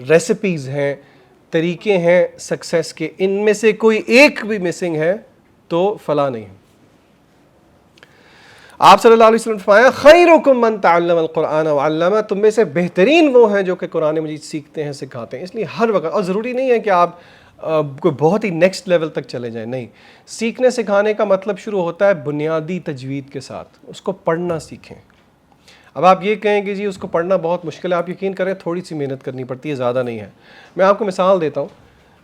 ریسیپیز ہیں، طریقے ہیں سکسیس کے. ان میں سے کوئی ایک بھی مسنگ ہے تو فلاح نہیں ہے. آپ صلی اللہ علیہ وسلم نے فرمایا خیرکم من تعلم القرآن وعلمہ. تم میں سے بہترین وہ ہیں جو کہ قرآن مجید سیکھتے ہیں، سکھاتے ہیں. اس لیے ہر وقت، اور ضروری نہیں ہے کہ آپ کوئی بہت ہی نیکسٹ لیول تک چلے جائیں، نہیں. سیکھنے سکھانے کا مطلب شروع ہوتا ہے بنیادی تجوید کے ساتھ. اس کو پڑھنا سیکھیں. اب آپ یہ کہیں کہ جی اس کو پڑھنا بہت مشکل ہے، آپ یقین کریں تھوڑی سی محنت کرنی پڑتی ہے، زیادہ نہیں ہے. میں آپ کو مثال دیتا ہوں.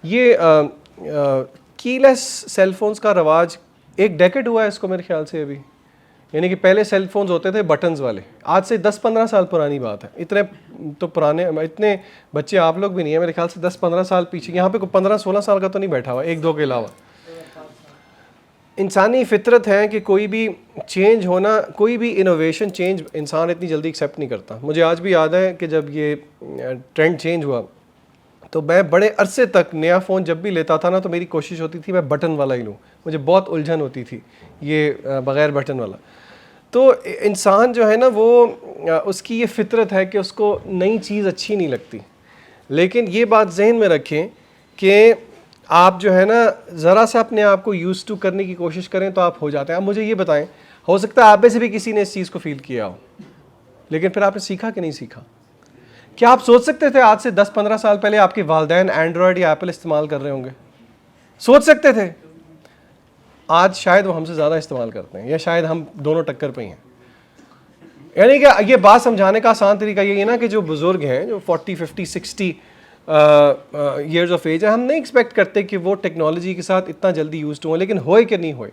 یہ کی لیس سیل فونز کا رواج 1 ڈیکیڈ ہوا ہے اس کو میرے خیال سے ابھی. یعنی کہ پہلے سیل فونز ہوتے تھے بٹنز والے، آج سے 10-15 سال پرانی بات ہے. اتنے تو پرانے، اتنے بچے آپ لوگ بھی نہیں ہیں میرے خیال سے. 10-15 سال پیچھے، یہاں پہ کوئی 15-16 سال کا تو نہیں بیٹھا ہوا، 1-2 کے علاوہ. انسانی فطرت ہے کہ کوئی بھی چینج ہونا، کوئی بھی انوویشن چینج انسان اتنی جلدی ایکسیپٹ نہیں کرتا. مجھے آج بھی یاد ہے کہ جب یہ ٹرینڈ چینج ہوا تو میں بڑے عرصے تک نیا فون جب بھی لیتا تھا نا تو میری کوشش ہوتی تھی میں بٹن والا ہی لوں. مجھے بہت الجھن ہوتی تھی یہ بغیر بٹن والا. تو انسان جو ہے نا وہ اس کی یہ فطرت ہے کہ اس کو نئی چیز اچھی نہیں لگتی. لیکن یہ بات ذہن میں رکھیں کہ آپ جو ہے نا ذرا سا اپنے آپ کو یوز ٹو کرنے کی کوشش کریں تو آپ ہو جاتے ہیں. اب مجھے یہ بتائیں، ہو سکتا ہے آپ میں سے بھی کسی نے اس چیز کو فیل کیا ہو، لیکن پھر آپ نے سیکھا کہ نہیں سیکھا؟ کیا آپ سوچ سکتے تھے آج سے 10-15 سال پہلے آپ کے والدین اینڈرائڈ یا ایپل استعمال کر رہے ہوں گے؟ سوچ سکتے تھے؟ آج شاید وہ ہم سے زیادہ استعمال کرتے ہیں، یا شاید ہم دونوں ٹکر پہ ہی ہیں. یعنی کہ یہ بات سمجھانے کا آسان طریقہ یہ ہے نا کہ جو بزرگ ہیں، جو 40, 50, 60 ایئرز آف ایج ہے، ہم نہیں ایکسپیکٹ کرتے کہ وہ ٹیکنالوجی کے ساتھ اتنا جلدی یوزڈ ہوں، لیکن ہوئے کہ نہیں ہوئے.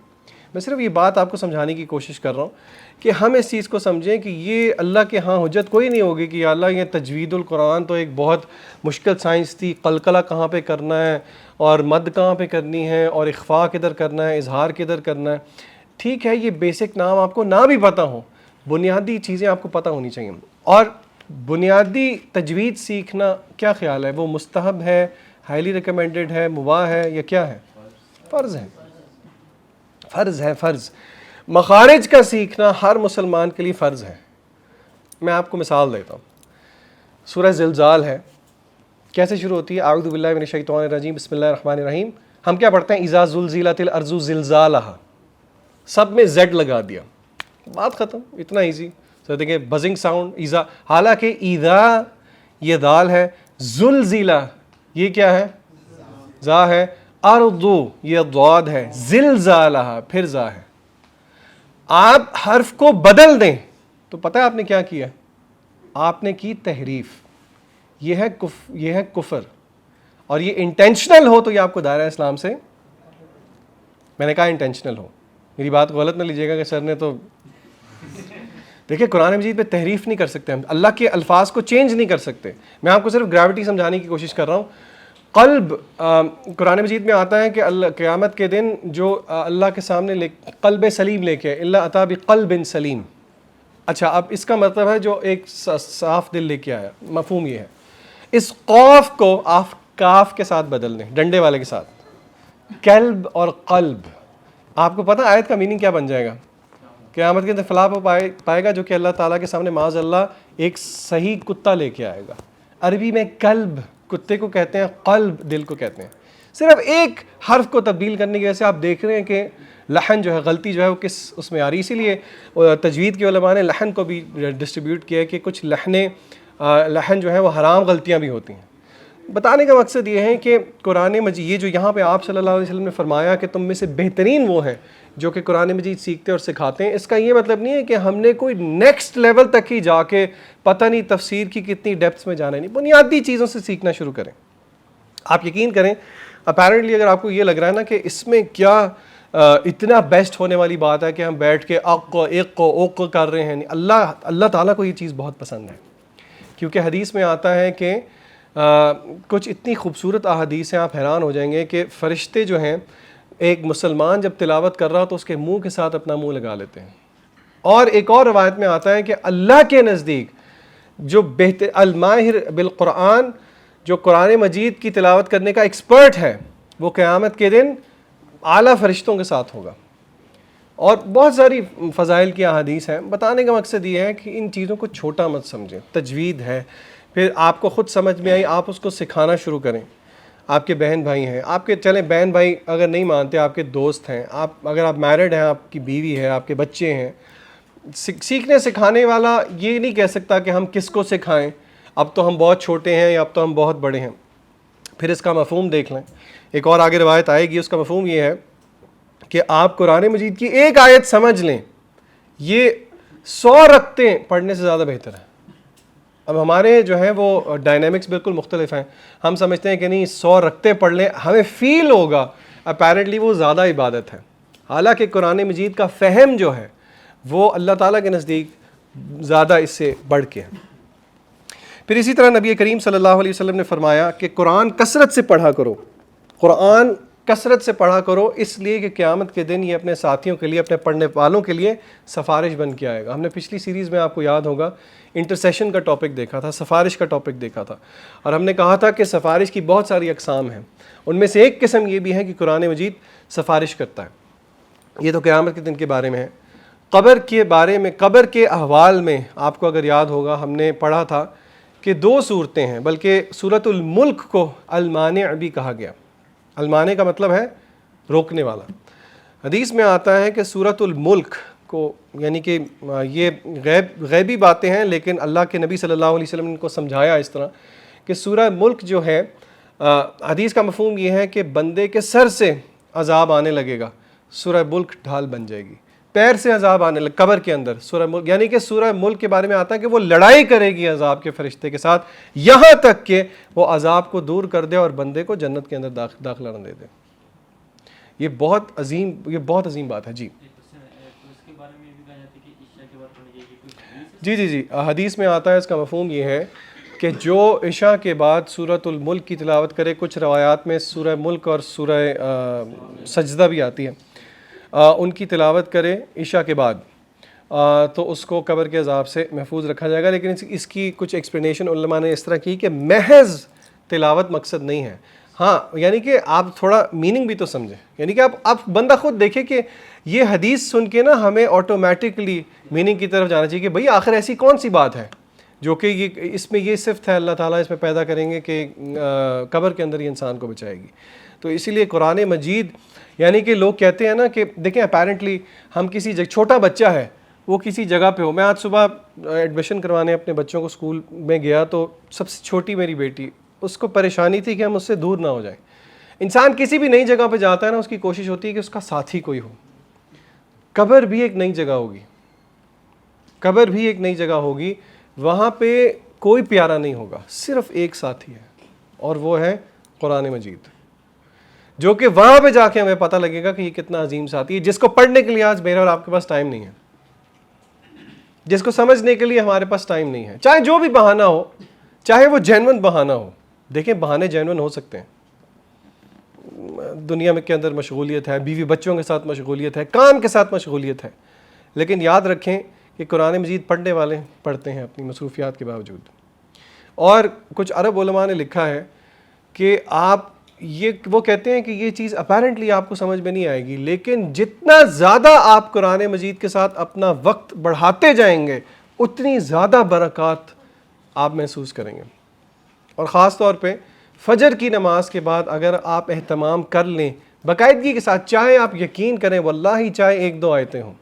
میں صرف یہ بات آپ کو سمجھانے کی کوشش کر رہا ہوں کہ ہم اس چیز کو سمجھیں کہ یہ اللہ کے ہاں حجت کوئی نہیں ہوگی کہ یا اللہ یہ تجوید القرآن تو ایک بہت مشکل سائنس تھی، قلقلہ کہاں پہ کرنا ہے اور مد کہاں پہ کرنی ہے اور اخفاء کدھر کرنا ہے، اظہار کدھر کرنا ہے. ٹھیک ہے، یہ بیسک نام آپ کو نہ بھی پتہ ہو، بنیادی چیزیں آپ کو پتہ ہونی چاہیے. اور بنیادی تجوید سیکھنا کیا خیال ہے؟ وہ مستحب ہے، ہائیلی ریکمینڈڈ ہے، مباح ہے، یا کیا ہے؟ فرض ہے. فرض ہے، فرض. مخارج کا سیکھنا ہر مسلمان کے لیے فرض ہے. میں آپ کو مثال دیتا ہوں. سورہ زلزال ہے، کیسے شروع ہوتی ہے؟ اعوذ باللہ من الشیطان الرجیم، بسم اللہ الرحمن الرحیم. ہم کیا پڑھتے ہیں؟ اذا زلزلت الارض زلزالہا. سب میں زیڈ لگا دیا، بات ختم. اتنا ایزی. تو دیکھیں بزنگ ساؤنڈ ایزا، حالانکہ اذا یہ دال ہے، زلزلہ یہ کیا ہے؟ زا ہے. ارضو یہ ضاد ہے، زلزالہا پھر زا ہے. آپ حرف کو بدل دیں تو پتہ ہے آپ نے کیا کیا؟ آپ نے کی تحریف. یہ ہے کفر. اور یہ انٹینشنل ہو تو یہ آپ کو دائرہ اسلام سے، میں نے کہا انٹینشنل ہو، میری بات کو غلط نہ لیجیے گا کہ سر نے تو. دیکھیں قرآن مجید پہ تحریف نہیں کر سکتے ہم، اللہ کے الفاظ کو چینج نہیں کر سکتے. میں آپ کو صرف گریوٹی سمجھانے کی کوشش کر رہا ہوں. قلب، قرآن مجید میں آتا ہے کہ اللہ قیامت کے دن جو اللہ کے سامنے قلب سلیم لے کے، اللہ عطا بقلب سلیم. اچھا، اب اس کا مطلب ہے جو ایک صاف دل لے کے آیا. مفہوم یہ ہے، اس قوف کو آپ کاف کے ساتھ بدل دیں، ڈنڈے والے کے ساتھ. قلب اور قلب، آپ کو پتہ آیت کا میننگ کیا بن جائے گا؟ قیامت کے دن فلاح پائے گا جو کہ اللہ تعالیٰ کے سامنے معاذ اللہ ایک صحیح کتا لے کے آئے گا. عربی میں کلب کتے کو کہتے ہیں، قلب دل کو کہتے ہیں. صرف ایک حرف کو تبدیل کرنے کی وجہ سے آپ دیکھ رہے ہیں کہ لحن جو ہے، غلطی جو ہے وہ کس اس میں آ رہی. اسی لیے تجوید کے علماء نے لحن کو بھی ڈسٹریبیوٹ کیا کہ کچھ لحن جو ہیں وہ حرام غلطیاں بھی ہوتی ہیں. بتانے کا مقصد یہ ہے کہ قرآن مجید یہ جو یہاں پہ آپ صلی اللہ علیہ وسلم نے فرمایا کہ تم میں سے بہترین وہ ہیں جو کہ قرآن مجید سیکھتے اور سکھاتے ہیں، اس کا یہ مطلب نہیں ہے کہ ہم نے کوئی نیکسٹ لیول تک ہی جا کے پتہ نہیں تفسیر کی کتنی ڈیپتھس میں جانا ہے، نہیں، بنیادی چیزوں سے سیکھنا شروع کریں۔ آپ یقین کریں، اپیرنٹلی اگر آپ کو یہ لگ رہا ہے نا کہ اس میں کیا اتنا بیسٹ ہونے والی بات ہے کہ ہم بیٹھ کے اوق کر رہے ہیں، نہیں، اللہ تعالیٰ کو یہ چیز بہت پسند ہے، کیونکہ حدیث میں آتا ہے کہ کچھ اتنی خوبصورت احادیث ہیں آپ حیران ہو جائیں گے کہ فرشتے جو ہیں ایک مسلمان جب تلاوت کر رہا ہو تو اس کے منہ کے ساتھ اپنا منہ لگا لیتے ہیں۔ اور ایک اور روایت میں آتا ہے کہ اللہ کے نزدیک جو بہتر الماہر بالقرآن، جو قرآن مجید کی تلاوت کرنے کا ایکسپرٹ ہے، وہ قیامت کے دن اعلیٰ فرشتوں کے ساتھ ہوگا۔ اور بہت ساری فضائل کی احادیث ہیں۔ بتانے کا مقصد یہ ہے کہ ان چیزوں کو چھوٹا مت سمجھیں، تجوید ہے، پھر آپ کو خود سمجھ میں آئی آپ اس کو سکھانا شروع کریں۔ آپ کے بہن بھائی ہیں، آپ کے چلیں بہن بھائی اگر نہیں مانتے، آپ کے دوست ہیں، اگر آپ میرڈ ہیں، آپ کی بیوی ہے، آپ کے بچے ہیں، سیکھنے سکھانے والا یہ نہیں کہہ سکتا کہ ہم کس کو سکھائیں، اب تو ہم بہت چھوٹے ہیں یا اب تو ہم بہت بڑے ہیں۔ پھر اس کا مفہوم دیکھ لیں، ایک اور آگے روایت آئے گی، اس کا مفہوم یہ ہے کہ آپ قرآن مجید کی ایک آیت سمجھ لیں، یہ 100 رکعتیں پڑھنے سے زیادہ بہتر ہے۔ اب ہمارے جو ہیں وہ ڈائنامکس بالکل مختلف ہیں، ہم سمجھتے ہیں کہ نہیں 100 رکعتیں پڑھ لیں ہمیں فیل ہوگا، اپیرنٹلی وہ زیادہ عبادت ہے، حالانکہ قرآن مجید کا فہم جو ہے وہ اللہ تعالیٰ کے نزدیک زیادہ اس سے بڑھ کے ہے۔ پھر اسی طرح نبی کریم صلی اللہ علیہ وسلم نے فرمایا کہ قرآن کثرت سے پڑھا کرو، قرآن کثرت سے پڑھا کرو، اس لیے کہ قیامت کے دن یہ اپنے ساتھیوں کے لیے، اپنے پڑھنے والوں کے لیے سفارش بن کے آئے گا۔ ہم نے پچھلی سیریز میں آپ کو یاد ہوگا انٹرسیشن کا ٹاپک دیکھا تھا، سفارش کا ٹاپک دیکھا تھا، اور ہم نے کہا تھا کہ سفارش کی بہت ساری اقسام ہیں، ان میں سے ایک قسم یہ بھی ہے کہ قرآن مجید سفارش کرتا ہے۔ یہ تو قیامت کے دن کے بارے میں ہے۔ قبر کے بارے میں، قبر کے احوال میں آپ کو اگر یاد ہوگا ہم نے پڑھا تھا کہ 2 صورتیں ہیں، بلکہ سورۃ الملک کو المانع بھی کہا گیا۔ المانع کا مطلب ہے روکنے والا۔ حدیث میں آتا ہے کہ سورۃ الملک کو، یعنی کہ یہ غیبی باتیں ہیں، لیکن اللہ کے نبی صلی اللہ علیہ وسلم نے ان کو سمجھایا اس طرح کہ سورہ ملک جو ہے، حدیث کا مفہوم یہ ہے کہ بندے کے سر سے عذاب آنے لگے گا، سورہ ملک ڈھال بن جائے گی، پیر سے عذاب آنے لگے قبر کے اندر سورہ ملک، یعنی کہ سورہ ملک کے بارے میں آتا ہے کہ وہ لڑائی کرے گی عذاب کے فرشتے کے ساتھ، یہاں تک کہ وہ عذاب کو دور کر دے اور بندے کو جنت کے اندر داخلہ نہ دے دے۔ یہ بہت عظیم بات ہے۔ جی جی حدیث میں آتا ہے، اس کا مفہوم یہ ہے کہ جو عشاء کے بعد سورۃ الملک کی تلاوت کرے، کچھ روایات میں سورہ ملک اور سورہ سجدہ بھی آتی ہے، ان کی تلاوت کرے عشاء کے بعد، تو اس کو قبر کے عذاب سے محفوظ رکھا جائے گا۔ لیکن اس کی کچھ ایکسپلینیشن علماء نے اس طرح کی کہ محض تلاوت مقصد نہیں ہے، ہاں، یعنی کہ آپ تھوڑا میننگ بھی تو سمجھیں، یعنی کہ آپ بندہ خود دیکھیں کہ یہ حدیث سن کے نا ہمیں آٹومیٹکلی میننگ کی طرف جانا چاہیے کہ بھئی آخر ایسی کون سی بات ہے جو کہ اس میں یہ صفت ہے اللہ تعالیٰ اس میں پیدا کریں گے کہ قبر کے اندر یہ انسان کو بچائے گی۔ تو اسی لیے قرآن مجید، یعنی کہ لوگ کہتے ہیں نا کہ دیکھیں اپیرنٹلی ہم کسی جگہ، چھوٹا بچہ ہے وہ کسی جگہ پہ ہو، میں آج صبح ایڈمیشن کروانے اپنے بچوں کو اسکول میں گیا تو سب سے چھوٹی میری بیٹی، اس کو پریشانی تھی کہ ہم اس سے دور نہ ہو جائیں۔ انسان کسی بھی نئی جگہ پہ جاتا ہے نا، اس کی کوشش ہوتی ہے کہ اس کا ساتھی کوئی ہو۔ قبر بھی ایک نئی جگہ ہوگی، قبر بھی ایک نئی جگہ ہوگی، وہاں پہ کوئی پیارا نہیں ہوگا، صرف ایک ساتھی ہے اور وہ ہے قرآن مجید، جو کہ وہاں پہ جا کے ہمیں پتہ لگے گا کہ یہ کتنا عظیم ساتھی ہے، جس کو پڑھنے کے لیے آج میرے اور آپ کے پاس ٹائم نہیں ہے، جس کو سمجھنے کے لیے ہمارے پاس ٹائم نہیں ہے، چاہے جو بھی بہانہ ہو، چاہے وہ جینون بہانہ ہو۔ دیکھیں بہانے جینون ہو سکتے ہیں، دنیا میں کے اندر مشغولیت ہے، بیوی بچوں کے ساتھ مشغولیت ہے، کام کے ساتھ مشغولیت ہے، لیکن یاد رکھیں کہ قرآن مجید پڑھنے والے پڑھتے ہیں اپنی مصروفیات کے باوجود۔ اور کچھ عرب علماء نے لکھا ہے کہ وہ کہتے ہیں کہ یہ چیز اپیرنٹلی آپ کو سمجھ میں نہیں آئے گی، لیکن جتنا زیادہ آپ قرآن مجید کے ساتھ اپنا وقت بڑھاتے جائیں گے اتنی زیادہ برکات آپ محسوس کریں گے۔ اور خاص طور پہ فجر کی نماز کے بعد اگر آپ اہتمام کر لیں باقاعدگی کے ساتھ، چاہے آپ یقین کریں واللہ چاہے 1-2 آیتیں ہوں،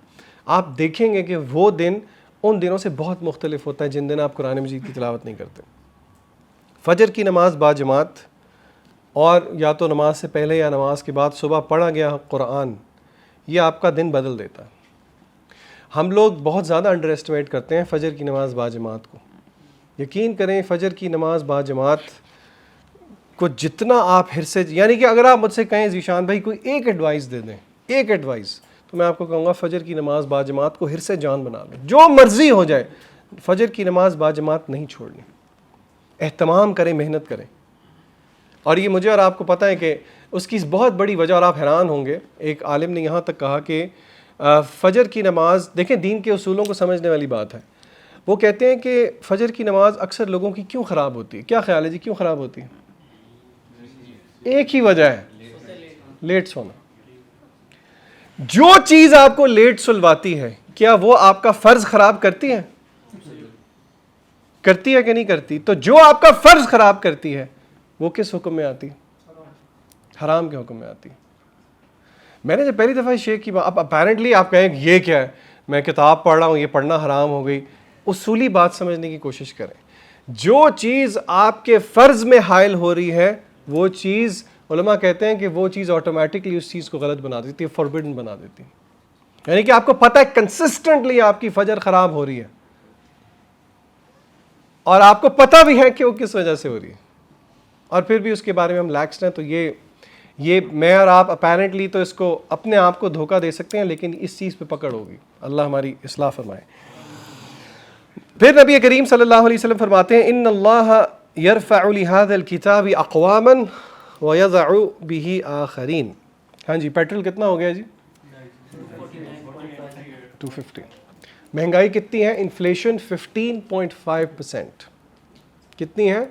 آپ دیکھیں گے کہ وہ دن ان دنوں سے بہت مختلف ہوتا ہے جن دن آپ قرآن مجید کی تلاوت نہیں کرتے۔ فجر کی نماز باجماعت اور یا تو نماز سے پہلے یا نماز کے بعد صبح پڑھا گیا قرآن، یہ آپ کا دن بدل دیتا ہے۔ ہم لوگ بہت زیادہ انڈر ایسٹیمیٹ کرتے ہیں فجر کی نماز باجماعت کو۔ یقین کریں فجر کی نماز باجماعت کو جتنا آپ حرصے، یعنی کہ اگر آپ مجھ سے کہیں ذیشان بھائی کوئی ایک ایڈوائس دے دیں، ایک ایڈوائس، تو میں آپ کو کہوں گا فجر کی نماز باجماعت کو حرص جان بنا لیں، جو مرضی ہو جائے فجر کی نماز باجماعت نہیں چھوڑنی، اہتمام کریں، محنت کریں۔ اور یہ مجھے اور آپ کو پتہ ہے کہ اس کی بہت بڑی وجہ، اور آپ حیران ہوں گے، ایک عالم نے یہاں تک کہا کہ فجر کی نماز، دیکھیں دین کے اصولوں کو سمجھنے والی بات ہے، وہ کہتے ہیں کہ فجر کی نماز اکثر لوگوں کی کیوں خراب ہوتی ہے؟ کیا خیال ہے جی کیوں خراب ہوتی ہے؟ ایک ہی وجہ ہے، لیٹ سونا۔ جو چیز آپ کو لیٹ سلواتی ہے کیا وہ آپ کا فرض خراب کرتی ہے؟ کرتی ہے کہ نہیں کرتی؟ تو جو آپ کا فرض خراب کرتی ہے وہ کس حکم میں آتی؟ حرام کے حکم میں آتی۔ میں نے جب پہلی دفعہ شیخ کی بات، اب اپیرنٹلی آپ کہیں یہ کیا ہے، میں کتاب پڑھ رہا ہوں، یہ پڑھنا حرام ہو گئی، اصولی بات سمجھنے کی کوشش کریں۔ جو چیز آپ کے فرض میں حائل ہو رہی ہے وہ چیز، علماء کہتے ہیں کہ وہ چیز آٹومیٹکلی اس چیز کو غلط بنا دیتی ہے، فوربڈن بنا دیتی ہے۔ یعنی کہ آپ کو پتہ ہے کنسسٹنٹلی آپ کی فجر خراب ہو رہی ہے اور آپ کو پتہ بھی ہے کہ وہ کس وجہ سے ہو رہی ہے، اور پھر بھی اس کے بارے میں ہم لیکس ہیں، تو یہ میں اور آپ اپیرنٹلی تو اس کو اپنے آپ کو دھوکہ دے سکتے ہیں، لیکن اس چیز پہ پکڑ ہوگی۔ اللہ ہماری اصلاح فرمائے۔ پھر نبی کریم صلی اللہ علیہ وسلم فرماتے ہیں ان اللہ یرفع لہذا الکتاب اقواما ویضع بہ آخرین۔ ہاں جی، پیٹرول کتنا ہو گیا جی؟ 250۔ مہنگائی کتنی ہے؟ انفلیشن 15.5%۔ کتنی ہے؟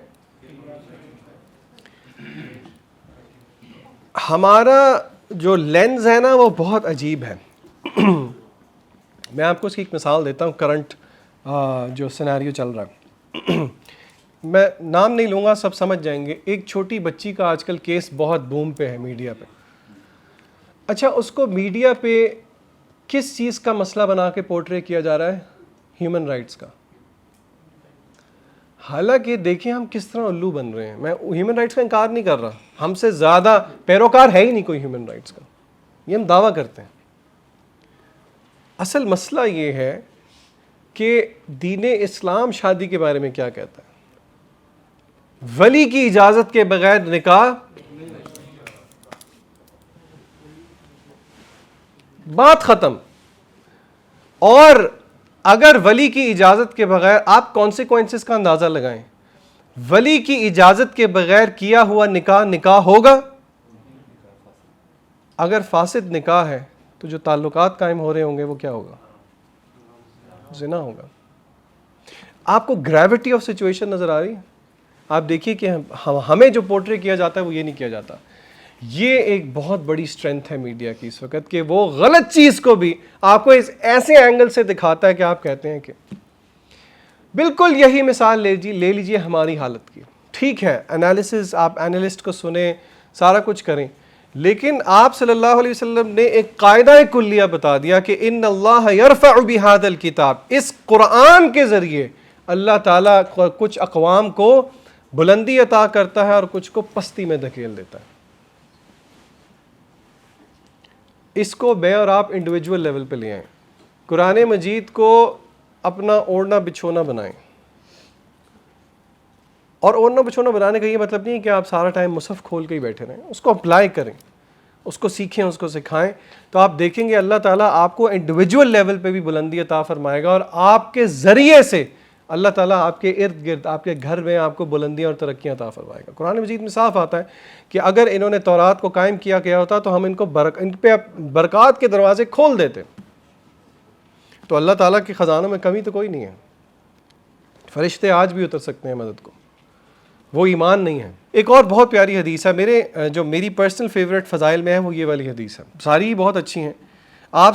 ہمارا جو لینز ہے نا وہ بہت عجیب ہے۔ میں آپ کو اس کی ایک مثال دیتا ہوں، کرنٹ جو سیناریو چل رہا ہے، میں نام نہیں لوں گا، سب سمجھ جائیں گے۔ ایک چھوٹی بچی کا آج کل کیس بہت بوم پہ ہے میڈیا پہ۔ اچھا، اس کو میڈیا پہ کس چیز کا مسئلہ بنا کے پورٹرے کیا جا رہا ہے؟ ہیومن رائٹس کا۔ حالانکہ دیکھیں ہم کس طرح الو بن رہے ہیں۔ میں ہیومن رائٹس کا انکار نہیں کر رہا، ہم سے زیادہ پیروکار ہے ہی نہیں کوئی ہیومن رائٹس کا، یہ ہم دعویٰ کرتے ہیں۔ اصل مسئلہ یہ ہے کہ دین اسلام شادی کے بارے میں کیا کہتا ہے؟ ولی کی اجازت کے بغیر نکاح، بات ختم۔ اور اگر ولی کی اجازت کے بغیر، آپ کانسیکوینسز کا اندازہ لگائیں، ولی کی اجازت کے بغیر کیا ہوا نکاح ہوگا؟ اگر فاسد نکاح ہے تو جو تعلقات قائم ہو رہے ہوں گے وہ کیا ہوگا؟ زنا ہوگا۔ آپ کو گریوٹی آف سچویشن نظر آ رہی ہے؟ آپ دیکھیے کہ ہمیں جو پورٹرے کیا جاتا ہے وہ یہ نہیں کیا جاتا۔ یہ ایک بہت بڑی اسٹرینتھ ہے میڈیا کی اس وقت کہ وہ غلط چیز کو بھی آپ کو اس ایسے اینگل سے دکھاتا ہے کہ آپ کہتے ہیں کہ بالکل یہی مثال لے لیجیے ہماری حالت کی۔ ٹھیک ہے، انالیسز، آپ انالسٹ کو سنیں، سارا کچھ کریں، لیکن آپ صلی اللہ علیہ وسلم نے ایک قاعدہ کلیہ بتا دیا کہ ان اللہ یرفع بہذا الکتاب، اس قرآن کے ذریعے اللہ تعالیٰ کچھ اقوام کو بلندی عطا کرتا ہے اور کچھ کو پستی میں دھکیل دیتا ہے۔ اس کو میں اور آپ انڈیویجول لیول پہ لے آئیں، قرآن مجید کو اپنا اوڑھنا بچھونا بنائیں۔ اور اوڑھنا بچھونا بنانے کا یہ مطلب نہیں ہے کہ آپ سارا ٹائم مصحف کھول کے ہی بیٹھے رہیں، اس کو اپلائی کریں، اس کو سیکھیں، اس کو سکھائیں، تو آپ دیکھیں گے اللہ تعالیٰ آپ کو انڈیویجول لیول پہ بھی بلندی عطا فرمائے گا، اور آپ کے ذریعے سے اللہ تعالیٰ آپ کے ارد گرد، آپ کے گھر میں آپ کو بلندیاں اور ترقیاں عطا فرمائے گا۔ قرآن مجید میں صاف آتا ہے کہ اگر انہوں نے تورات کو قائم کیا گیا ہوتا تو ہم ان پہ برکات کے دروازے کھول دیتے۔ تو اللہ تعالیٰ کے خزانوں میں کمی تو کوئی نہیں ہے، فرشتے آج بھی اتر سکتے ہیں مدد کو، وہ ایمان نہیں ہے۔ ایک اور بہت پیاری حدیث ہے، میری پرسنل فیوریٹ فضائل میں ہے، وہ یہ والی حدیث ہے، ساری ہی بہت اچھی ہیں۔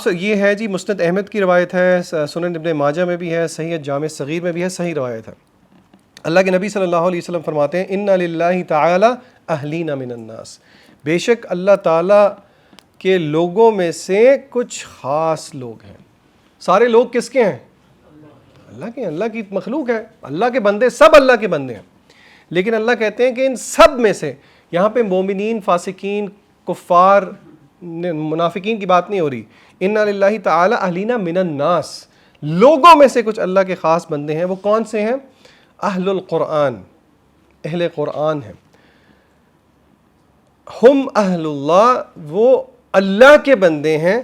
یہ ہے جی، مسند احمد کی روایت ہے، سنن ابن ماجہ میں بھی ہے، صحیح جامع صغیر میں بھی ہے، صحیح روایت ہے۔ اللہ کے نبی صلی اللہ علیہ وسلم فرماتے ہیں ان للہ تعالی اہلین من الناس، بے شک اللہ تعالیٰ کے لوگوں میں سے کچھ خاص لوگ ہیں۔ سارے لوگ کس کے ہیں؟ اللہ کے، اللہ کی مخلوق ہے، اللہ کے بندے، سب اللہ کے بندے ہیں، لیکن اللہ کہتے ہیں کہ ان سب میں سے، یہاں پہ مومنین، فاسقین، کفار، منافقین کی بات نہیں ہو رہی، اِنَّ لِلَّهِ تَعَالَى أَهْلِينَ مِنَ النَّاسِ، لوگوں میں سے کچھ اللہ کے خاص بندے ہیں. وہ کون سے ہیں؟ اہل القرآن، اہل قرآن ہیں. ہم اہل اللہ، وہ اللہ کے بندے ہیں.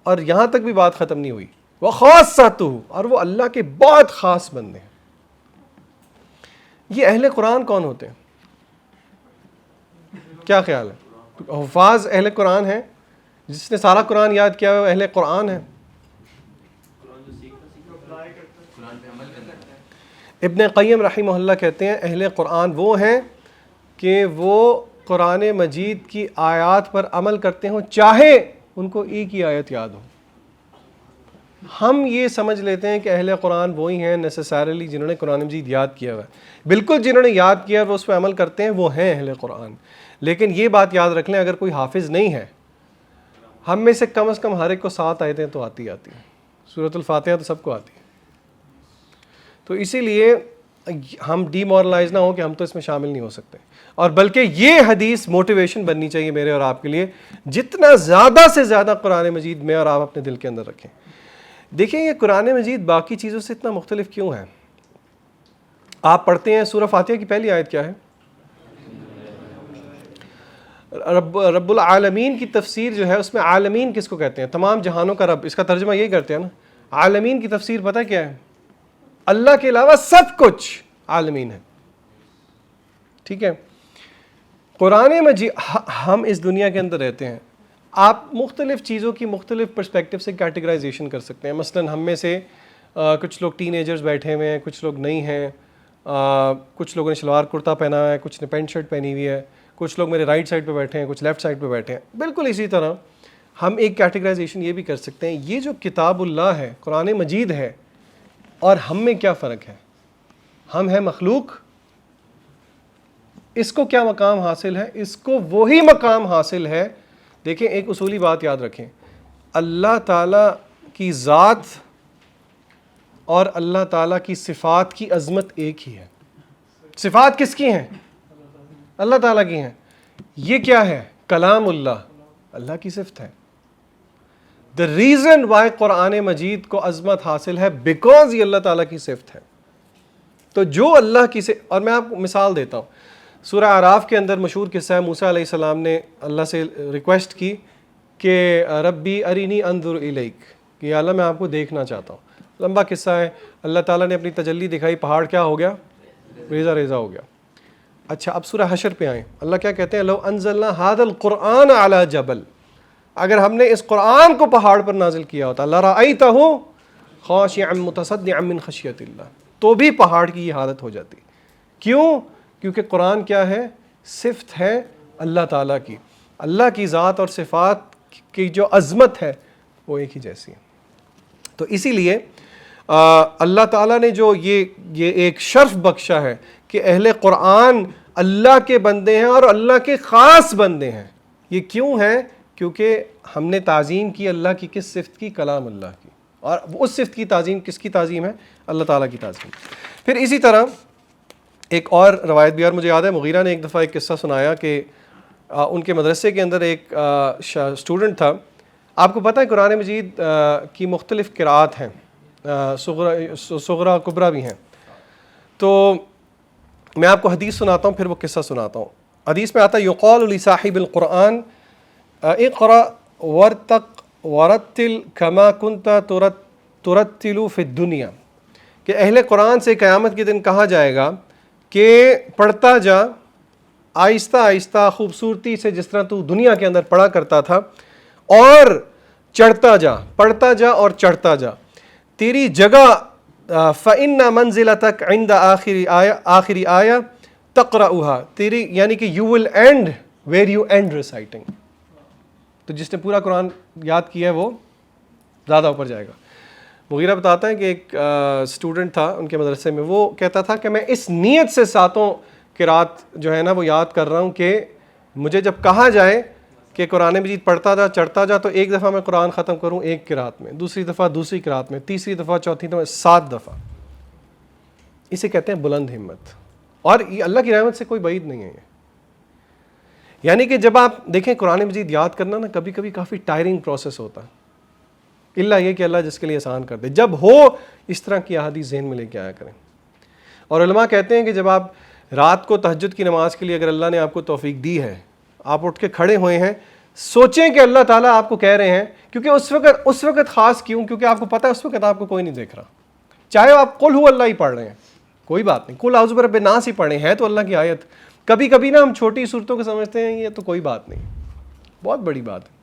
اور یہاں تک بھی بات ختم نہیں ہوئی، وَخَاصَّتُهُ، اور وہ اللہ کے بہت خاص بندے ہیں. یہ اہل قرآن کون ہوتے ہیں؟ کیا خیال ہے؟ حفاظ اہل قرآن ہیں؟ جس نے سارا قرآن یاد کیا ہے وہ اہل قرآن ہے؟ ابن قیم رحمہ اللہ کہتے ہیں اہل قرآن وہ ہیں کہ وہ قرآن مجید کی آیات پر عمل کرتے ہوں چاہے ان کو ایک ہی آیت یاد ہو. ہم یہ سمجھ لیتے ہیں کہ اہل قرآن وہی ہیں نیسیسریلی جنہوں نے قرآن مجید یاد کیا ہوا ہے. بالکل جنہوں نے یاد کیا وہ اس پہ عمل کرتے ہیں وہ ہیں اہل قرآن. لیکن یہ بات یاد رکھ لیں، اگر کوئی حافظ نہیں ہے، ہم میں سے کم از کم ہر ایک کو 7 آیتیں تو آتی ہیں. سورۃ الفاتحہ تو سب کو آتی ہے. تو اسی لیے ہم ڈی مورلائز نہ ہوں کہ ہم تو اس میں شامل نہیں ہو سکتے. اور بلکہ یہ حدیث موٹیویشن بننی چاہیے میرے اور آپ کے لیے، جتنا زیادہ سے زیادہ قرآن مجید میں اور آپ اپنے دل کے اندر رکھیں. دیکھیں یہ قرآن مجید باقی چیزوں سے اتنا مختلف کیوں ہے؟ آپ پڑھتے ہیں سورہ فاتحہ کی پہلی آیت کیا ہے؟ رب العالمین کی تفسیر جو ہے اس میں عالمین کس کو کہتے ہیں؟ تمام جہانوں کا رب. اس کا ترجمہ یہی کرتے ہیں نا. عالمین کی تفسیر پتہ کیا ہے؟ اللہ کے علاوہ سب کچھ عالمین ہے. ٹھیک ہے. قرآن مجید، ہم اس دنیا کے اندر رہتے ہیں، آپ مختلف چیزوں کی مختلف پرسپیکٹیو سے کیٹیگرائزیشن کر سکتے ہیں. مثلا ہم میں سے کچھ لوگ ٹین ایجرز بیٹھے ہوئے ہیں، کچھ لوگ نہیں ہیں، کچھ لوگوں نے شلوار کرتا پہنا ہوا ہے، کچھ نے پینٹ شرٹ پہنی ہوئی ہے، کچھ لوگ میرے رائٹ سائڈ پہ بیٹھے ہیں، کچھ لیفٹ سائڈ پہ بیٹھے ہیں. بالکل اسی طرح ہم ایک کیٹیگرائزیشن یہ بھی کر سکتے ہیں، یہ جو کتاب اللہ ہے، قرآن مجید ہے، اور ہم میں کیا فرق ہے؟ ہم ہیں مخلوق. اس کو کیا مقام حاصل ہے؟ اس کو وہی مقام حاصل ہے. دیکھیں ایک اصولی بات یاد رکھیں، اللہ تعالیٰ کی ذات اور اللہ تعالیٰ کی صفات کی عظمت ایک ہی ہے. صفات کس کی ہیں؟ اللہ تعالیٰ کی ہیں. یہ کیا ہے؟ کلام اللہ، اللہ کی صفت ہے. The reason why قرآن مجید کو عظمت حاصل ہے because یہ اللہ تعالیٰ کی صفت ہے. تو جو اللہ کی صفت، اور میں آپ کو مثال دیتا ہوں. سورہ اعراف کے اندر مشہور قصہ ہے، موسیٰ علیہ السلام نے اللہ سے ریکویسٹ کی کہ ربی ارینی انظر الیک، کہ یا اللہ میں آپ کو دیکھنا چاہتا ہوں. لمبا قصہ ہے. اللہ تعالیٰ نے اپنی تجلی دکھائی، پہاڑ کیا ہو گیا؟ ریزہ ریزہ ہو گیا. اچھا اب سورہ حشر پہ آئیں. اللہ کیا کہتے ہیں؟ لو انزلنا ھذا القرآن علی جبل، اگر ہم نے اس قرآن کو پہاڑ پر نازل کیا ہوتا، لرأیتہ خاشعا متصدعا من خشیۃ اللہ، تو بھی پہاڑ کی یہ حالت ہو جاتی. کیوں؟ کیونکہ قرآن کیا ہے؟ صفت ہے اللہ تعالیٰ کی. اللہ کی ذات اور صفات کی جو عظمت ہے وہ ایک ہی جیسی ہے. تو اسی لیے اللہ تعالیٰ نے جو یہ ایک شرف بخشا ہے کہ اہل قرآن اللہ کے بندے ہیں اور اللہ کے خاص بندے ہیں. یہ کیوں ہے؟ کیونکہ ہم نے تعظیم کی اللہ کی کس صفت کی؟ کلام اللہ کی. اور اس صفت کی تعظیم کس کی تعظیم ہے؟ اللہ تعالیٰ کی تعظیم. پھر اسی طرح ایک اور روایت بھی، اور مجھے یاد ہے مغیرہ نے ایک دفعہ ایک قصہ سنایا کہ ان کے مدرسے کے اندر ایک اسٹوڈنٹ تھا. آپ کو پتہ ہے قرآن مجید کی مختلف قراءات ہیں، صغرا کبرا بھی ہیں. تو میں آپ کو حدیث سناتا ہوں پھر وہ قصہ سناتا ہوں. حدیث میں آتا ہے یقال لصاحب القرآن اقرأ ورتق ورتل کما کنت ترتل فی الدنیا، کہ اہل قرآن سے قیامت کے دن کہا جائے گا کہ پڑھتا جا آہستہ آہستہ خوبصورتی سے جس طرح تو دنیا کے اندر پڑھا کرتا تھا، اور چڑھتا جا، پڑھتا جا اور چڑھتا جا. تیری جگہ فَإِنَّ مَنزِلَتَكَ عِنْدَ آخری آیہ تقرأها، تیری یعنی کہ you will end where you end reciting. تو جس نے پورا قرآن یاد کیا ہے وہ زیادہ اوپر جائے گا. مغیرہ بتاتا ہے کہ ایک اسٹوڈنٹ تھا ان کے مدرسے میں، وہ کہتا تھا کہ میں اس نیت سے 7 قرات جو ہے نا وہ یاد کر رہا ہوں کہ مجھے جب کہا جائے کہ قرآن مجید پڑھتا جا چڑھتا جا تو ایک دفعہ میں قرآن ختم کروں ایک قرات میں، دوسری دفعہ دوسری قرات میں، تیسری دفعہ چوتھی دفعہ 7 دفعہ. اسے کہتے ہیں بلند ہمت. اور یہ اللہ کی رحمت سے کوئی بعید نہیں ہے. یعنی کہ جب آپ دیکھیں قرآن مجید یاد کرنا نا کبھی کبھی کافی ٹائرنگ پروسیس ہوتا ہے، اللہ یہ کہ اللہ جس کے لیے آسان کر دے. جب ہو اس طرح کی احادیث ذہن میں لے کے آیا کریں. اور علماء کہتے ہیں کہ جب آپ رات کو تہجد کی نماز کے لیے اگر اللہ نے آپ کو توفیق دی ہے، آپ اٹھ کے کھڑے ہوئے ہیں، سوچیں کہ اللہ تعالیٰ آپ کو کہہ رہے ہیں، کیونکہ اس وقت خاص کیوں؟ کیونکہ آپ کو پتہ ہے اس وقت آپ کو کوئی نہیں دیکھ رہا. چاہے آپ قل ہو اللہ ہی پڑھ رہے ہیں، کوئی بات نہیں، قل اعوذ برب الناس ہی پڑھیں، ہے تو اللہ کی آیت. کبھی کبھی نا ہم چھوٹی صورتوں کو سمجھتے ہیں یہ تو کوئی بات نہیں، بہت بڑی بات ہے.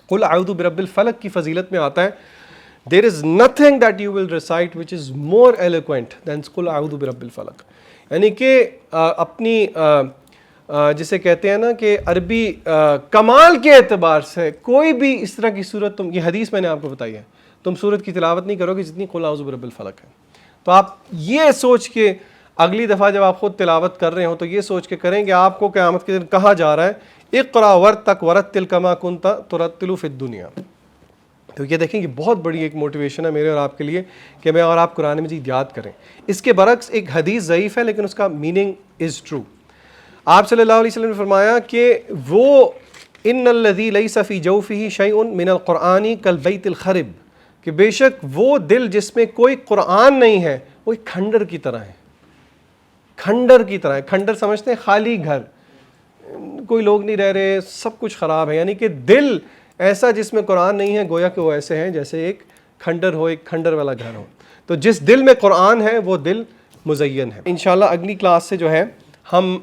قل اعوذ برب الفلق کی فضیلت میں آتا ہے there is nothing that you will recite which is more eloquent than قل اعوذ برب الفلق. یعنی کہ اپنی جسے کہتے ہیں نا کہ عربی کمال کے اعتبار سے کوئی بھی اس طرح کی صورت، تم یہ حدیث میں نے آپ کو بتائی ہے، تم صورت کی تلاوت نہیں کرو گے جتنی قل اعوذ برب الفلق ہے. تو آپ یہ سوچ کے اگلی دفعہ جب آپ خود تلاوت کر رہے ہوں تو یہ سوچ کے کریں کہ آپ کو قیامت کے دن کہا جا رہا ہے اقرا ورتق ورتل کما کنت ترتل فی الدنیا. تو یہ دیکھیں کہ بہت بڑی ایک موٹیویشن ہے میرے اور آپ کے لیے کہ میں اور آپ قرآن مجید یاد کریں. اس کے برعکس ایک حدیث ضعیف ہے لیکن اس کا میننگ از ٹرو. آپ صلی اللہ علیہ وسلم نے فرمایا کہ وہ ان الذی لیس فی جوفہ شیء من القرآن کالبیت الخرب، کہ بے شک وہ دل جس میں کوئی قرآن نہیں ہے وہ ایک کھنڈر کی طرح ہے. کھنڈر کی طرح ہے. کھنڈر سمجھتے ہیں خالی گھر، کوئی لوگ نہیں رہ رہے، سب کچھ خراب ہے. یعنی کہ دل ایسا جس میں قرآن نہیں ہے گویا کہ وہ ایسے ہیں جیسے ایک کھنڈر ہو، ایک کھنڈر والا گھر ہو. تو جس دل میں قرآن ہے وہ دل مزین ہے. انشاءاللہ اگلی کلاس سے جو ہے ہم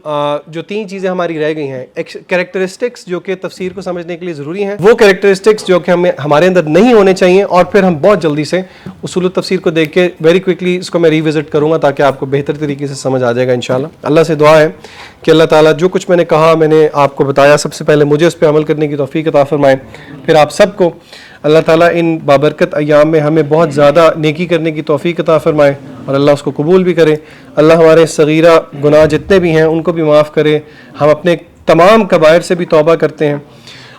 جو 3 چیزیں ہماری رہ گئی ہیں، کریکٹرسٹکس جو کہ تفسیر کو سمجھنے کے لیے ضروری ہیں، وہ کریکٹرسٹکس جو کہ ہمارے اندر نہیں ہونے چاہیے، اور پھر ہم بہت جلدی سے اصول التفسیر کو دیکھ کے ویری کوئکلی اس کو میں ریوزٹ کروں گا تاکہ آپ کو بہتر طریقے سے سمجھ آ جائے گا انشاءاللہ. اللہ سے دعا ہے کہ اللہ تعالیٰ جو کچھ میں نے کہا، میں نے آپ کو بتایا، سب سے پہلے مجھے اس پہ عمل کرنے کی توفیق عطا فرمائے. پھر آپ سب کو اللہ تعالیٰ ان بابرکت ایام میں ہمیں بہت زیادہ نیکی کرنے کی توفیق عطا فرمائے اور اللہ اس کو قبول بھی کرے. اللہ ہمارے صغیرہ گناہ جتنے بھی ہیں ان کو بھی معاف کرے. ہم اپنے تمام کبائر سے بھی توبہ کرتے ہیں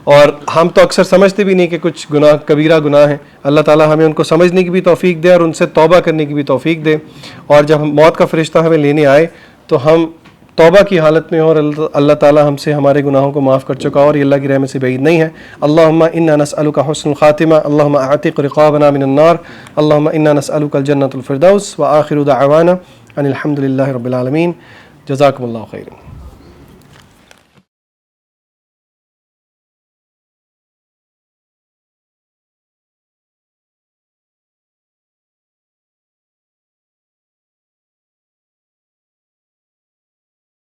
اور ہم تو اکثر سمجھتے بھی نہیں کہ کچھ گناہ کبیرہ گناہ ہیں. اللہ تعالیٰ ہمیں ان کو سمجھنے کی بھی توفیق دے اور ان سے توبہ کرنے کی بھی توفیق دے. اور جب موت کا فرشتہ ہمیں لینے آئے تو ہم توبہ کی حالت میں ہو اور اللہ تعالیٰ ہم سے ہمارے گناہوں کو معاف کر چکا اور یہ اللہ کی رحمت سے بعید نہیں ہے. اللہم انا نسألک حسن الخاتمہ، اللہم اعتق رقابنا من النار، اللہم انا نسألک الجنۃ الفردوس، وآخر دعوانا ان الحمد للہ رب العالمین. جزاکم اللہ خیرا.